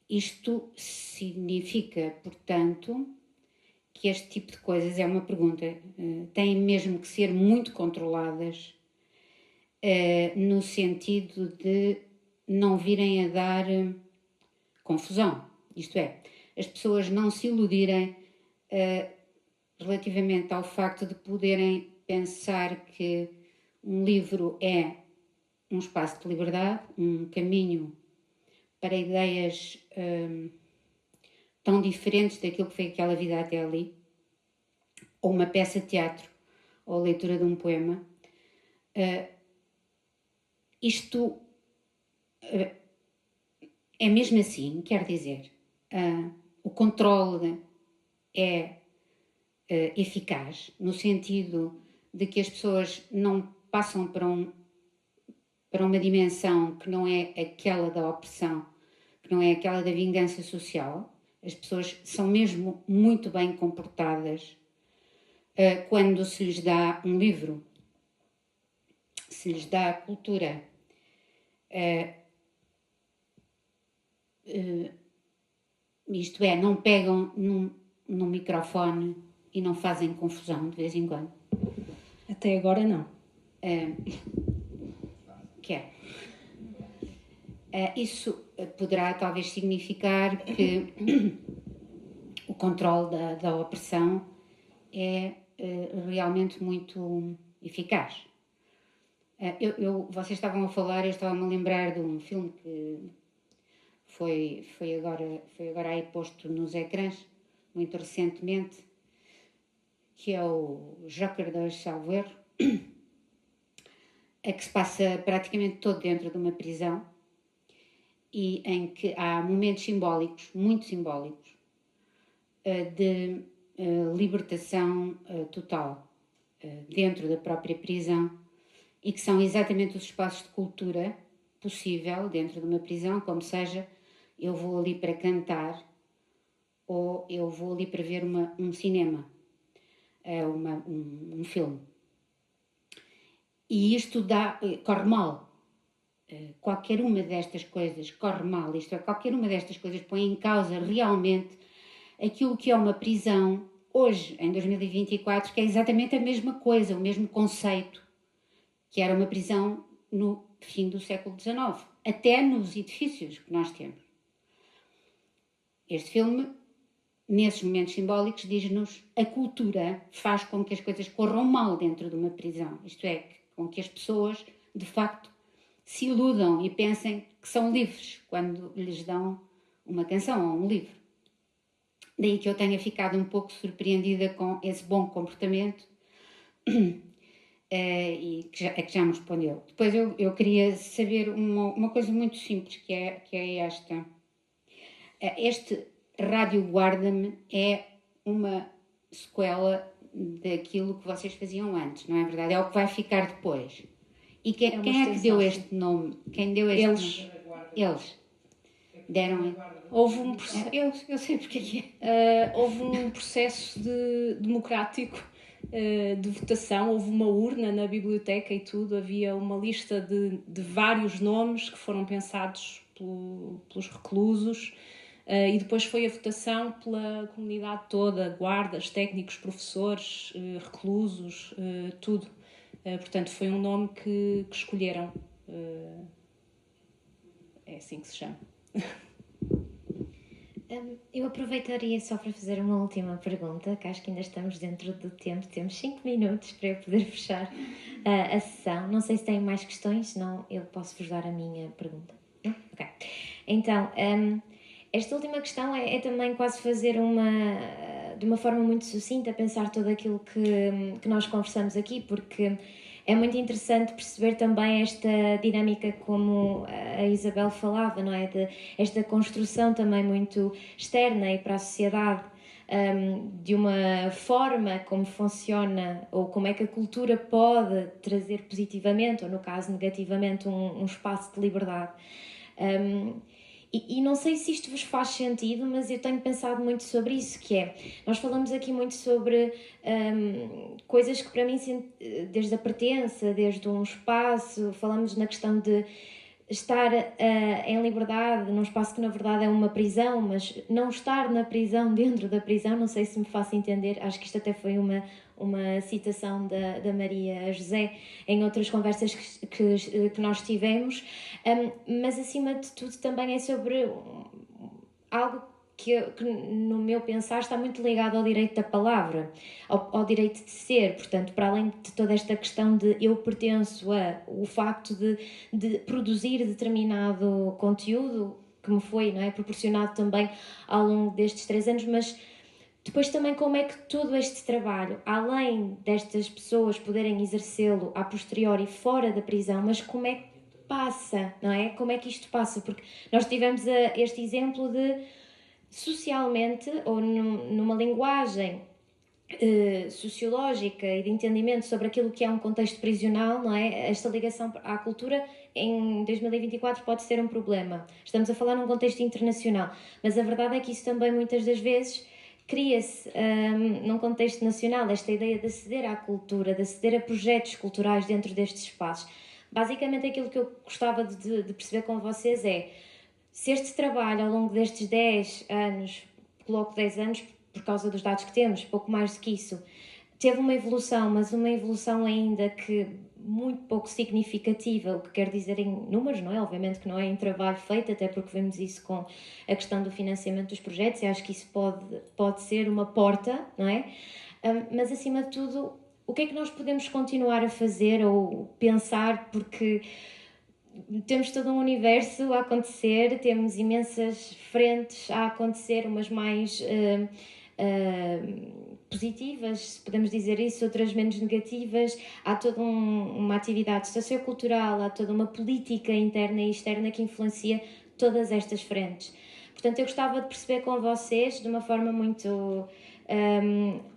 Isto significa, portanto, que este tipo de coisas, é uma pergunta, têm mesmo que ser muito controladas, no sentido de não virem a dar confusão. Isto é, as pessoas não se iludirem relativamente ao facto de poderem pensar que um livro é um espaço de liberdade, um caminho para ideias tão diferentes daquilo que foi aquela vida até ali, ou uma peça de teatro, ou a leitura de um poema. Isto é mesmo assim, quer dizer, o controle é eficaz, no sentido de que as pessoas não passam para uma dimensão que não é aquela da opressão, que não é aquela da vingança social. As pessoas são mesmo muito bem comportadas quando se lhes dá um livro, se lhes dá cultura. Isto é, não pegam num microfone e não fazem confusão de vez em quando. Até agora não. Isso poderá talvez significar que o controle da opressão é realmente muito eficaz. Vocês estavam a falar, eu estava-me a lembrar de um filme que foi agora aí posto nos ecrãs, muito recentemente, que é o Joker 2, salvo erro, que se passa praticamente todo dentro de uma prisão e em que há momentos simbólicos, muito simbólicos, de libertação total dentro da própria prisão, e que são exatamente os espaços de cultura possível dentro de uma prisão, como seja, eu vou ali para cantar ou eu vou ali para ver um cinema, um filme. E isto corre mal. Qualquer uma destas coisas corre mal, isto é, qualquer uma destas coisas põe em causa realmente aquilo que é uma prisão hoje, em 2024, que é exatamente a mesma coisa, o mesmo conceito que era uma prisão no fim do século XIX, até nos edifícios que nós temos. Este filme, nesses momentos simbólicos, diz-nos a cultura faz com que as coisas corram mal dentro de uma prisão, isto é, com que as pessoas, de facto, se iludam e pensem que são livres quando lhes dão uma canção ou um livro. Daí que eu tenha ficado um pouco surpreendida com esse bom comportamento e que já me respondeu. Depois eu queria saber uma coisa muito simples, que é esta. Este Rádio Guarda-me é uma sequela daquilo que vocês faziam antes, não é verdade? É o que vai ficar depois. E quem é que deu este nome? Quem deu este nome? Eles. Deram. Houve um processo. Eu sei porque que houve um processo democrático de votação, houve uma urna na biblioteca e tudo, havia uma lista de vários nomes que foram pensados pelos reclusos e depois foi a votação pela comunidade toda, guardas, técnicos, professores, reclusos, tudo. Portanto, foi um nome que escolheram. É assim que se chama. Eu aproveitaria só para fazer uma última pergunta, que acho que ainda estamos dentro do tempo, temos 5 minutos para eu poder fechar a sessão. Não sei se têm mais questões, senão eu posso vos dar a minha pergunta. Não? Ok. Então, esta última questão é também quase fazer de uma forma muito sucinta, pensar tudo aquilo que nós conversamos aqui, porque é muito interessante perceber também esta dinâmica, como a Isabel falava, não é? Esta construção também muito externa e para a sociedade, de uma forma como funciona ou como é que a cultura pode trazer positivamente, ou no caso negativamente, um espaço de liberdade. E não sei se isto vos faz sentido, mas eu tenho pensado muito sobre isso, que é, nós falamos aqui muito sobre coisas que para mim, desde a pertença, desde um espaço, falamos na questão de estar em liberdade num espaço que na verdade é uma prisão, mas não estar na prisão dentro da prisão, não sei se me faço entender, acho que isto até foi uma citação da Maria José em outras conversas que nós tivemos, mas acima de tudo também é sobre algo que no meu pensar está muito ligado ao direito da palavra, ao direito de ser. Portanto, para além de toda esta questão de eu pertenço o facto de produzir determinado conteúdo que me foi, não é, proporcionado também ao longo destes 3 anos, mas depois também como é que todo este trabalho, além destas pessoas poderem exercê-lo a posteriori fora da prisão, mas como é que passa, não é? Como é que isto passa? Porque nós tivemos este exemplo de socialmente, ou numa linguagem sociológica e de entendimento sobre aquilo que é um contexto prisional, não é? Esta ligação à cultura em 2024 pode ser um problema. Estamos a falar num contexto internacional, mas a verdade é que isso também muitas das vezes cria-se num contexto nacional, esta ideia de aceder à cultura, de aceder a projetos culturais dentro destes espaços. Basicamente aquilo que eu gostava de perceber com vocês é se este trabalho ao longo destes 10 anos, coloco 10 anos por causa dos dados que temos, pouco mais do que isso, teve uma evolução, mas uma evolução ainda que muito pouco significativa, o que quer dizer em números, não é? Obviamente que não é em trabalho feito, até porque vemos isso com a questão do financiamento dos projetos, e acho que isso pode ser uma porta, não é? Mas acima de tudo, o que é que nós podemos continuar a fazer ou pensar, porque temos todo um universo a acontecer, temos imensas frentes a acontecer, umas mais positivas, se podemos dizer isso, outras menos negativas. Há toda uma atividade sociocultural, há toda uma política interna e externa que influencia todas estas frentes. Portanto, eu gostava de perceber com vocês, de uma forma muito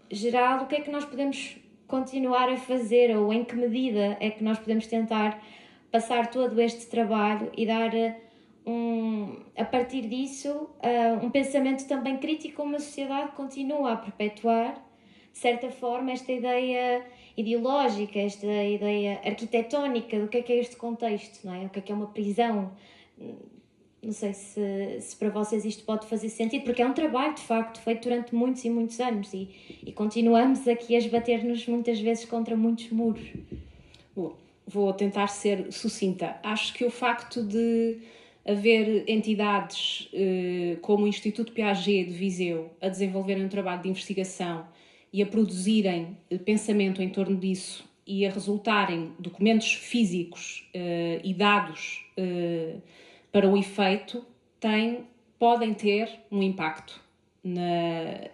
geral, o que é que nós podemos continuar a fazer, ou em que medida é que nós podemos tentar passar todo este trabalho e dar a partir disso um pensamento também crítico, como a sociedade continua a perpetuar, de certa forma, esta ideia ideológica, esta ideia arquitetónica do que é este contexto, não é? O que é uma prisão. Não sei se para vocês isto pode fazer sentido, porque é um trabalho, de facto, feito durante muitos e muitos anos e continuamos aqui a esbater-nos muitas vezes contra muitos muros. Vou tentar ser sucinta. Acho que o facto de haver entidades como o Instituto Piaget de Viseu a desenvolverem um trabalho de investigação e a produzirem pensamento em torno disso e a resultarem documentos físicos e dados para o efeito podem ter um impacto na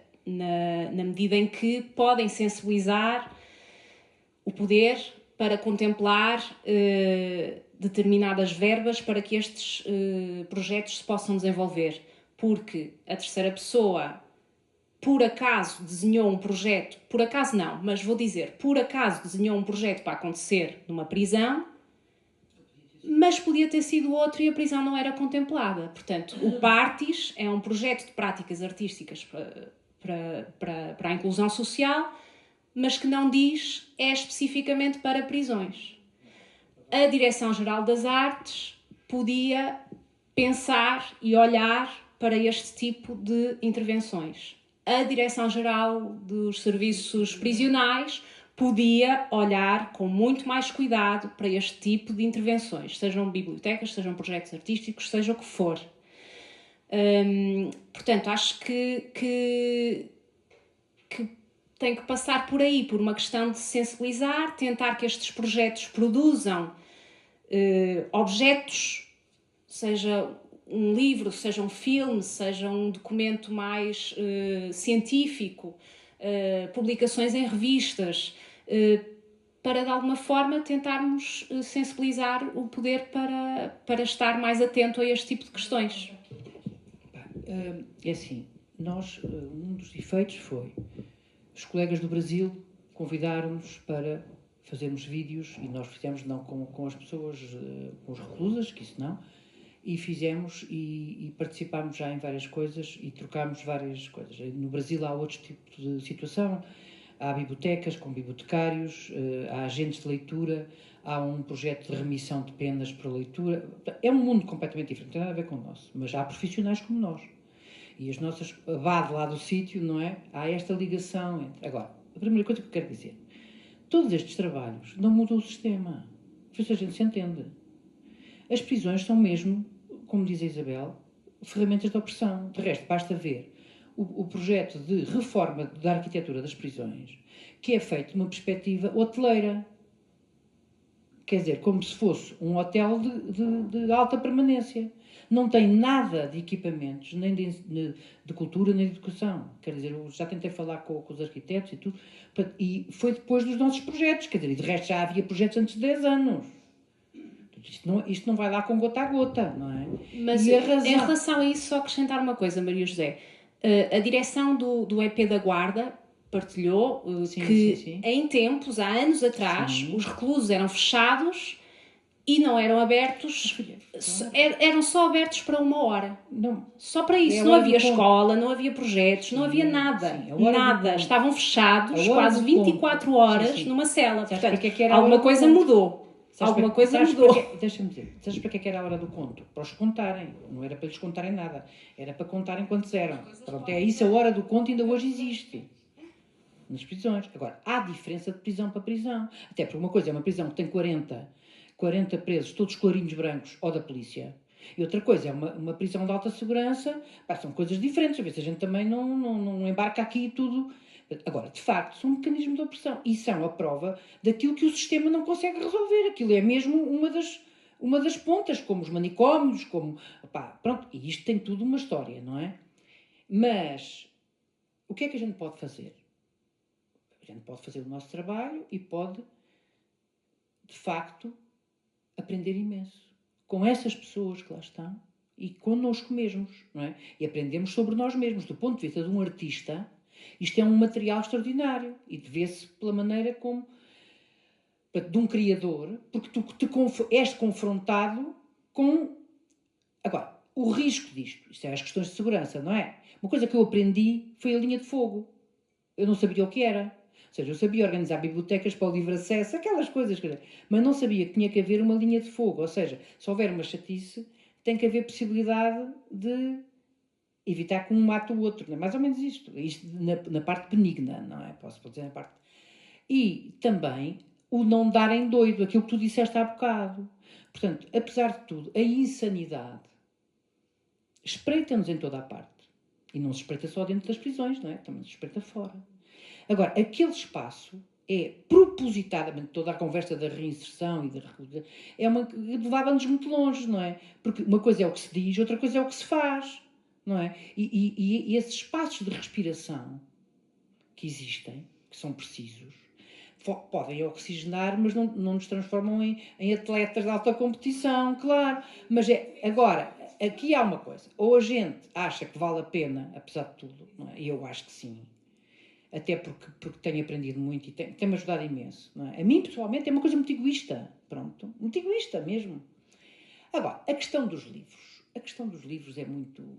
medida em que podem sensibilizar o poder para contemplar determinadas verbas para que estes projetos se possam desenvolver. Porque a terceira pessoa, por acaso, desenhou um projeto, por acaso não, mas vou dizer, por acaso desenhou um projeto para acontecer numa prisão, mas podia ter sido outro e a prisão não era contemplada. Portanto, o Partis é um projeto de práticas artísticas para a inclusão social, mas que não diz é especificamente para prisões. A Direção-Geral das Artes podia pensar e olhar para este tipo de intervenções. A Direção-Geral dos Serviços Prisionais podia olhar com muito mais cuidado para este tipo de intervenções, sejam bibliotecas, sejam projetos artísticos, seja o que for. Portanto, acho que tem que passar por aí, por uma questão de sensibilizar, tentar que estes projetos produzam objetos, seja um livro, seja um filme, seja um documento mais científico, publicações em revistas, para de alguma forma tentarmos sensibilizar o poder para estar mais atento a este tipo de questões. É assim, um dos efeitos foi os colegas do Brasil convidaram-nos para fazermos vídeos e nós fizemos não com as pessoas, com os reclusas, que isso não, e fizemos e participámos já em várias coisas e trocámos várias coisas. No Brasil há outro tipo de situação, há bibliotecas com bibliotecários, há agentes de leitura, há um projeto de remissão de penas para leitura. É um mundo completamente diferente, não tem nada a ver com o nosso, mas há profissionais como nós. E as nossas, vá de lá do sítio, não é? Há esta ligação entre... Agora, a primeira coisa que eu quero dizer, todos estes trabalhos não mudam o sistema. Isso a gente se entende. As prisões são mesmo, como diz a Isabel, ferramentas de opressão. De resto, basta ver o projeto de reforma da arquitetura das prisões, que é feito de uma perspectiva hoteleira. Quer dizer, como se fosse um hotel de alta permanência. Não tem nada de equipamentos, nem de cultura, nem de educação. Quer dizer, eu já tentei falar com os arquitetos e tudo, e foi depois dos nossos projetos. Quer dizer, e de resto já havia projetos antes de 10 anos. Isto não vai lá com gota a gota, não é? Mas em relação a isso, só acrescentar uma coisa, Maria José. A direção do EP da Guarda partilhou que em tempos, há anos atrás, os reclusos eram fechados e não eram abertos, eram só abertos para 1 hora. Não. Só para isso. Não havia escola, não havia projetos, não havia nada. Nada. Estavam fechados quase 24 horas numa cela. Portanto, alguma coisa mudou. Alguma coisa mudou. Deixa-me dizer, sabes para que era a hora do conto? Para os contarem. Não era para eles contarem nada. Era para contarem quantos eram. Pronto, é isso, a hora do conto ainda hoje existe. Nas prisões. Agora, há diferença de prisão para prisão. Até porque uma coisa é uma prisão que tem 40 presos, todos clarinhos brancos, ou da polícia. E outra coisa é uma prisão de alta segurança. São coisas diferentes. A ver se a gente também não embarca aqui tudo. Agora, de facto, são um mecanismo de opressão. E são a prova daquilo que o sistema não consegue resolver. Aquilo é mesmo uma das pontas, como os manicômios, como... pronto, e isto tem tudo uma história, não é? Mas, o que é que a gente pode fazer? A gente pode fazer o nosso trabalho e pode, de facto, aprender imenso. Com essas pessoas que lá estão e connosco mesmos, não é? E aprendemos sobre nós mesmos. Do ponto de vista de um artista, isto é um material extraordinário e vê-se pela maneira como... de um criador, porque tu és confrontado com... Agora, o risco disto, isto é as questões de segurança, não é? Uma coisa que eu aprendi foi a linha de fogo. Eu não sabia o que era. Ou seja, eu sabia organizar bibliotecas para o livre acesso, aquelas coisas, mas não sabia que tinha que haver uma linha de fogo. Ou seja, se houver uma chatice, tem que haver possibilidade de evitar que um mate o outro. Não é mais ou menos isto na parte benigna, não é? Posso dizer na parte... E também o não darem doido, aquilo que tu disseste há bocado. Portanto, apesar de tudo, a insanidade espreita-nos em toda a parte. E não se espreita só dentro das prisões, não é? Também se espreita fora. Agora, aquele espaço é propositadamente, toda a conversa da reinserção e da reclusão, levava-nos muito longe, não é? Porque uma coisa é o que se diz, outra coisa é o que se faz, não é? E esses espaços de respiração que existem, que são precisos, podem oxigenar, mas não nos transformam em atletas de alta competição, claro. Mas agora, aqui há uma coisa. Ou a gente acha que vale a pena, apesar de tudo, não é? E eu acho que sim. Até porque tenho aprendido muito e tem-me ajudado imenso. Não é? A mim, pessoalmente, é uma coisa muito egoísta. Pronto, muito egoísta mesmo. Agora, a questão dos livros. A questão dos livros é muito...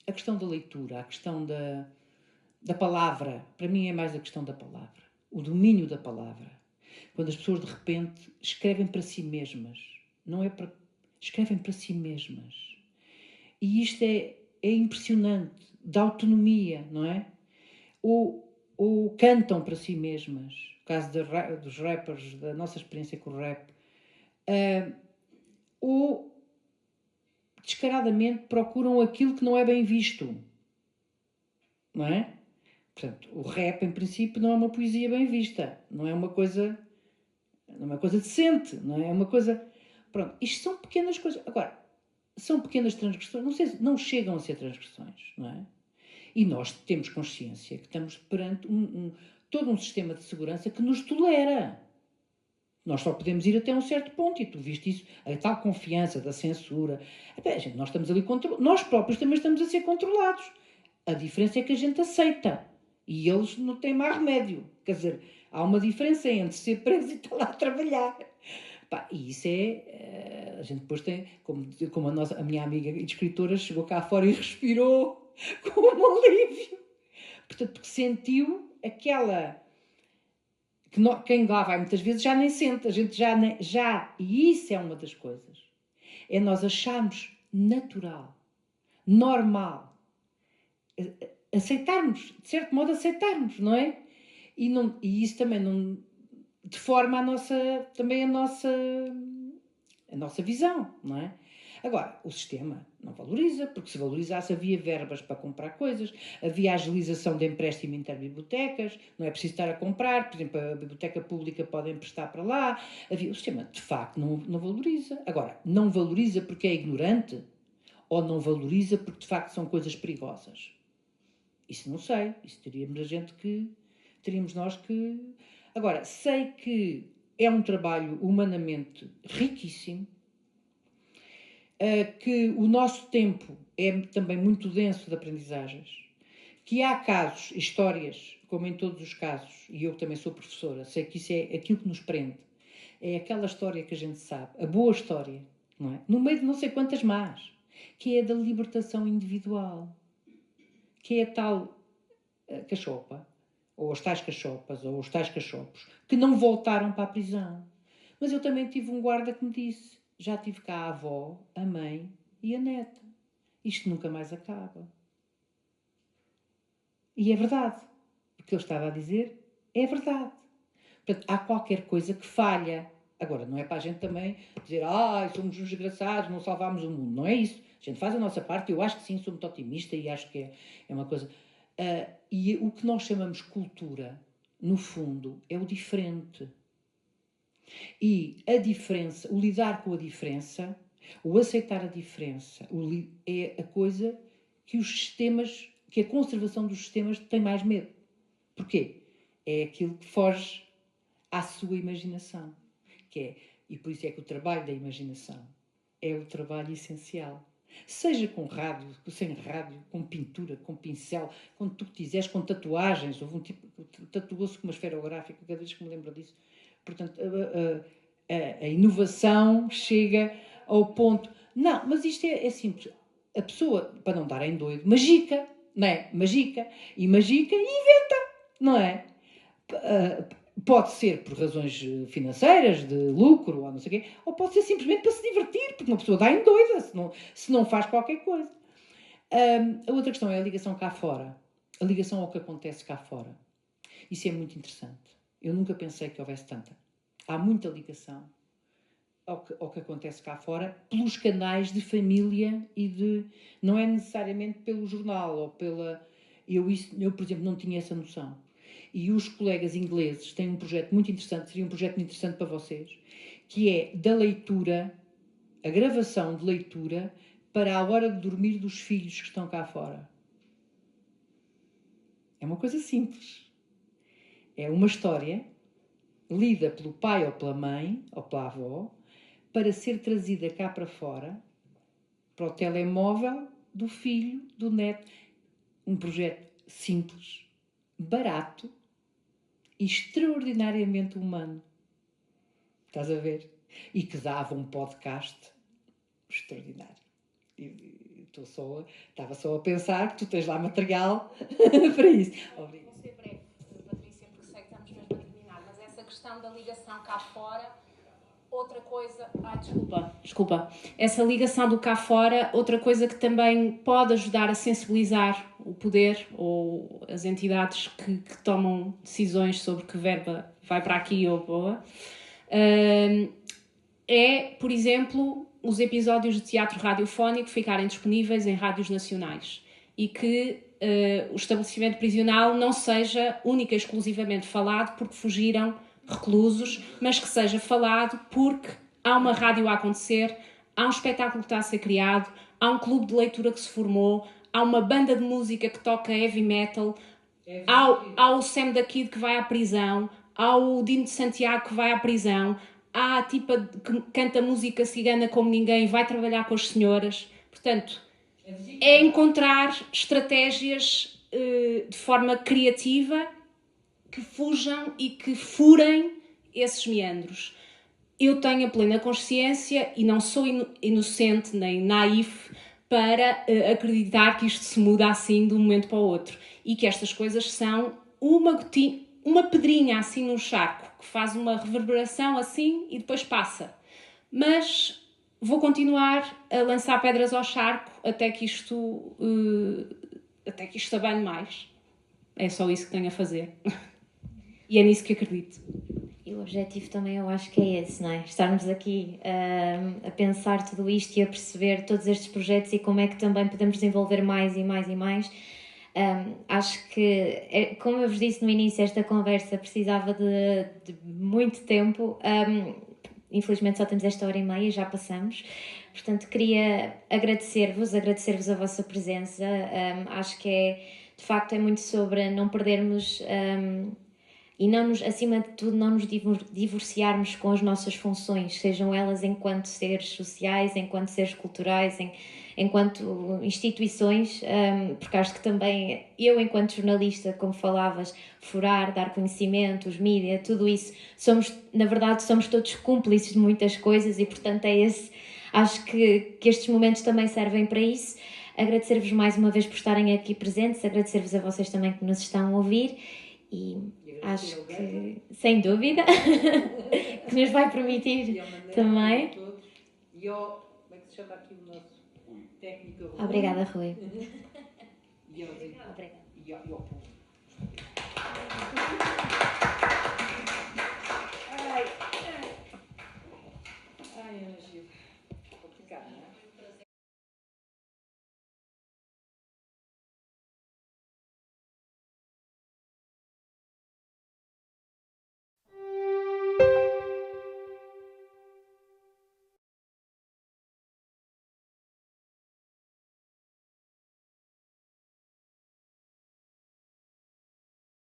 A questão da leitura, a questão da palavra. Para mim é mais a questão da palavra. O domínio da palavra. Quando as pessoas, de repente, escrevem para si mesmas. Não é para... Escrevem para si mesmas. E isto é impressionante. Da autonomia, não é? Ou cantam para si mesmas. No caso dos rappers, da nossa experiência com o rap. Ou descaradamente procuram aquilo que não é bem visto. Não é? Portanto, o rap, em princípio, não é uma poesia bem vista. Não é uma coisa decente. Não é uma coisa... Pronto, isto são pequenas coisas. Agora, são pequenas transgressões. Não chegam a ser transgressões, não é? E nós temos consciência que estamos perante todo um sistema de segurança que nos tolera. Nós só podemos ir até um certo ponto, e tu viste isso, a tal confiança da censura. Nós estamos ali nós próprios também estamos a ser controlados. A diferença é que a gente aceita. E eles não têm mais remédio. Quer dizer, há uma diferença entre ser preso e estar lá a trabalhar. E isso a gente depois tem, como a minha amiga escritora chegou cá fora e respirou com um alívio. Portanto, porque sentiu aquela quem lá vai muitas vezes já nem sente, a gente e isso é uma das coisas. É nós acharmos natural, normal, aceitarmos, de certo modo aceitarmos, não é? E isso também não deforma a nossa visão, não é? Agora, o sistema não valoriza, porque se valorizasse havia verbas para comprar coisas, havia agilização de empréstimo interbibliotecas, não é preciso estar a comprar, por exemplo, a biblioteca pública pode emprestar para lá, o sistema de facto não valoriza. Agora, não valoriza porque é ignorante ou não valoriza porque de facto são coisas perigosas? Isso não sei, isso teríamos nós que... Agora, sei que é um trabalho humanamente riquíssimo, que o nosso tempo é também muito denso de aprendizagens, que há casos, histórias, como em todos os casos, e eu também sou professora, sei que isso é aquilo que nos prende, é aquela história que a gente sabe, a boa história, não é? No meio de não sei quantas más, que é da libertação individual, que é a tal cachopa, ou as tais cachopas, ou os tais cachopos, que não voltaram para a prisão. Mas eu também tive um guarda que me disse: já tive cá a avó, a mãe e a neta. Isto nunca mais acaba. E é verdade. O que eu estava a dizer é verdade. Portanto, há qualquer coisa que falha. Agora, não é para a gente também dizer somos uns desgraçados, não salvámos o mundo. Não é isso. A gente faz a nossa parte. Eu acho que sim, sou muito otimista e acho que é uma coisa... e o que nós chamamos cultura, no fundo, é o diferente. E a diferença, o lidar com a diferença, o aceitar a diferença, é a coisa que que a conservação dos sistemas tem mais medo. Porquê? É aquilo que foge à sua imaginação. E por isso é que o trabalho da imaginação é o trabalho essencial. Seja com rádio, sem rádio, com pintura, com pincel, com tu quiseres, com tatuagens. Houve um tipo que tatuou-se com uma esferográfica, cada vez que me lembro disso. Portanto, a inovação chega ao ponto... Não, mas isto é simples. A pessoa, para não dar em doido, magica, não é? Magica e inventa, não é? Pode ser por razões financeiras, de lucro, ou não sei o quê, ou pode ser simplesmente para se divertir, porque uma pessoa dá em doida se não faz qualquer coisa. A outra questão é a ligação cá fora. A ligação ao que acontece cá fora. Isso é muito interessante. Eu nunca pensei que houvesse tanta. Há muita ligação ao que acontece cá fora pelos canais de família não é necessariamente pelo jornal ou pela... Eu, por exemplo, não tinha essa noção. E os colegas ingleses têm um projeto muito interessante, seria um projeto muito interessante para vocês, que é da leitura, a gravação de leitura para a hora de dormir dos filhos que estão cá fora. É uma coisa simples. É uma história lida pelo pai ou pela mãe, ou pela avó, para ser trazida cá para fora, para o telemóvel do filho, do neto. Um projeto simples, barato e extraordinariamente humano. Estás a ver? E que dava um podcast extraordinário. Estava só a pensar que tu tens lá material para isso. Obrigada. Vou ser breve, Patrícia, porque sei que estamos mesmo a terminar, mas essa questão da ligação cá fora, outra coisa... Desculpa. Essa ligação do cá fora, outra coisa que também pode ajudar a sensibilizar o poder ou as entidades que tomam decisões sobre que verba vai para aqui ou boa, é, por exemplo, os episódios de teatro radiofónico ficarem disponíveis em rádios nacionais e que o estabelecimento prisional não seja única e exclusivamente falado porque fugiram reclusos, mas que seja falado porque há uma rádio a acontecer, há um espetáculo que está a ser criado, há um clube de leitura que se formou, há uma banda de música que toca heavy metal, há o Sam da Kid que vai à prisão, há o Dino de Santiago que vai à prisão, há a tipa que canta música cigana como ninguém e vai trabalhar com as senhoras. Portanto, é encontrar estratégias de forma criativa que fujam e que furem esses meandros. Eu tenho a plena consciência e não sou inocente nem naif para acreditar que isto se muda assim de um momento para o outro e que estas coisas são uma pedrinha assim num charco, que faz uma reverberação assim e depois passa. Mas vou continuar a lançar pedras ao charco até que isto abane mais. É só isso que tenho a fazer. E é nisso que acredito. E o objetivo também eu acho que é esse, não é? Estarmos aqui a pensar tudo isto e a perceber todos estes projetos e como é que também podemos desenvolver mais e mais e mais. Acho que, como eu vos disse no início, esta conversa precisava de muito tempo. Infelizmente só temos esta hora e meia, já passamos. Portanto, queria agradecer-vos a vossa presença. Acho que de facto é muito sobre não perdermos e não nos, acima de tudo, não nos divorciarmos com as nossas funções, sejam elas enquanto seres sociais, enquanto seres culturais, enquanto instituições, porque acho que também eu, enquanto jornalista, como falavas, furar, dar conhecimento, os mídias, tudo isso, na verdade, somos todos cúmplices de muitas coisas e, portanto, acho que estes momentos também servem para isso. Agradecer-vos mais uma vez por estarem aqui presentes, agradecer-vos a vocês também que nos estão a ouvir e acho que, sem dúvida, que nos vai permitir também. E como é que se chama aqui o nosso técnico? Obrigada, Rui. Obrigada. E ao povo.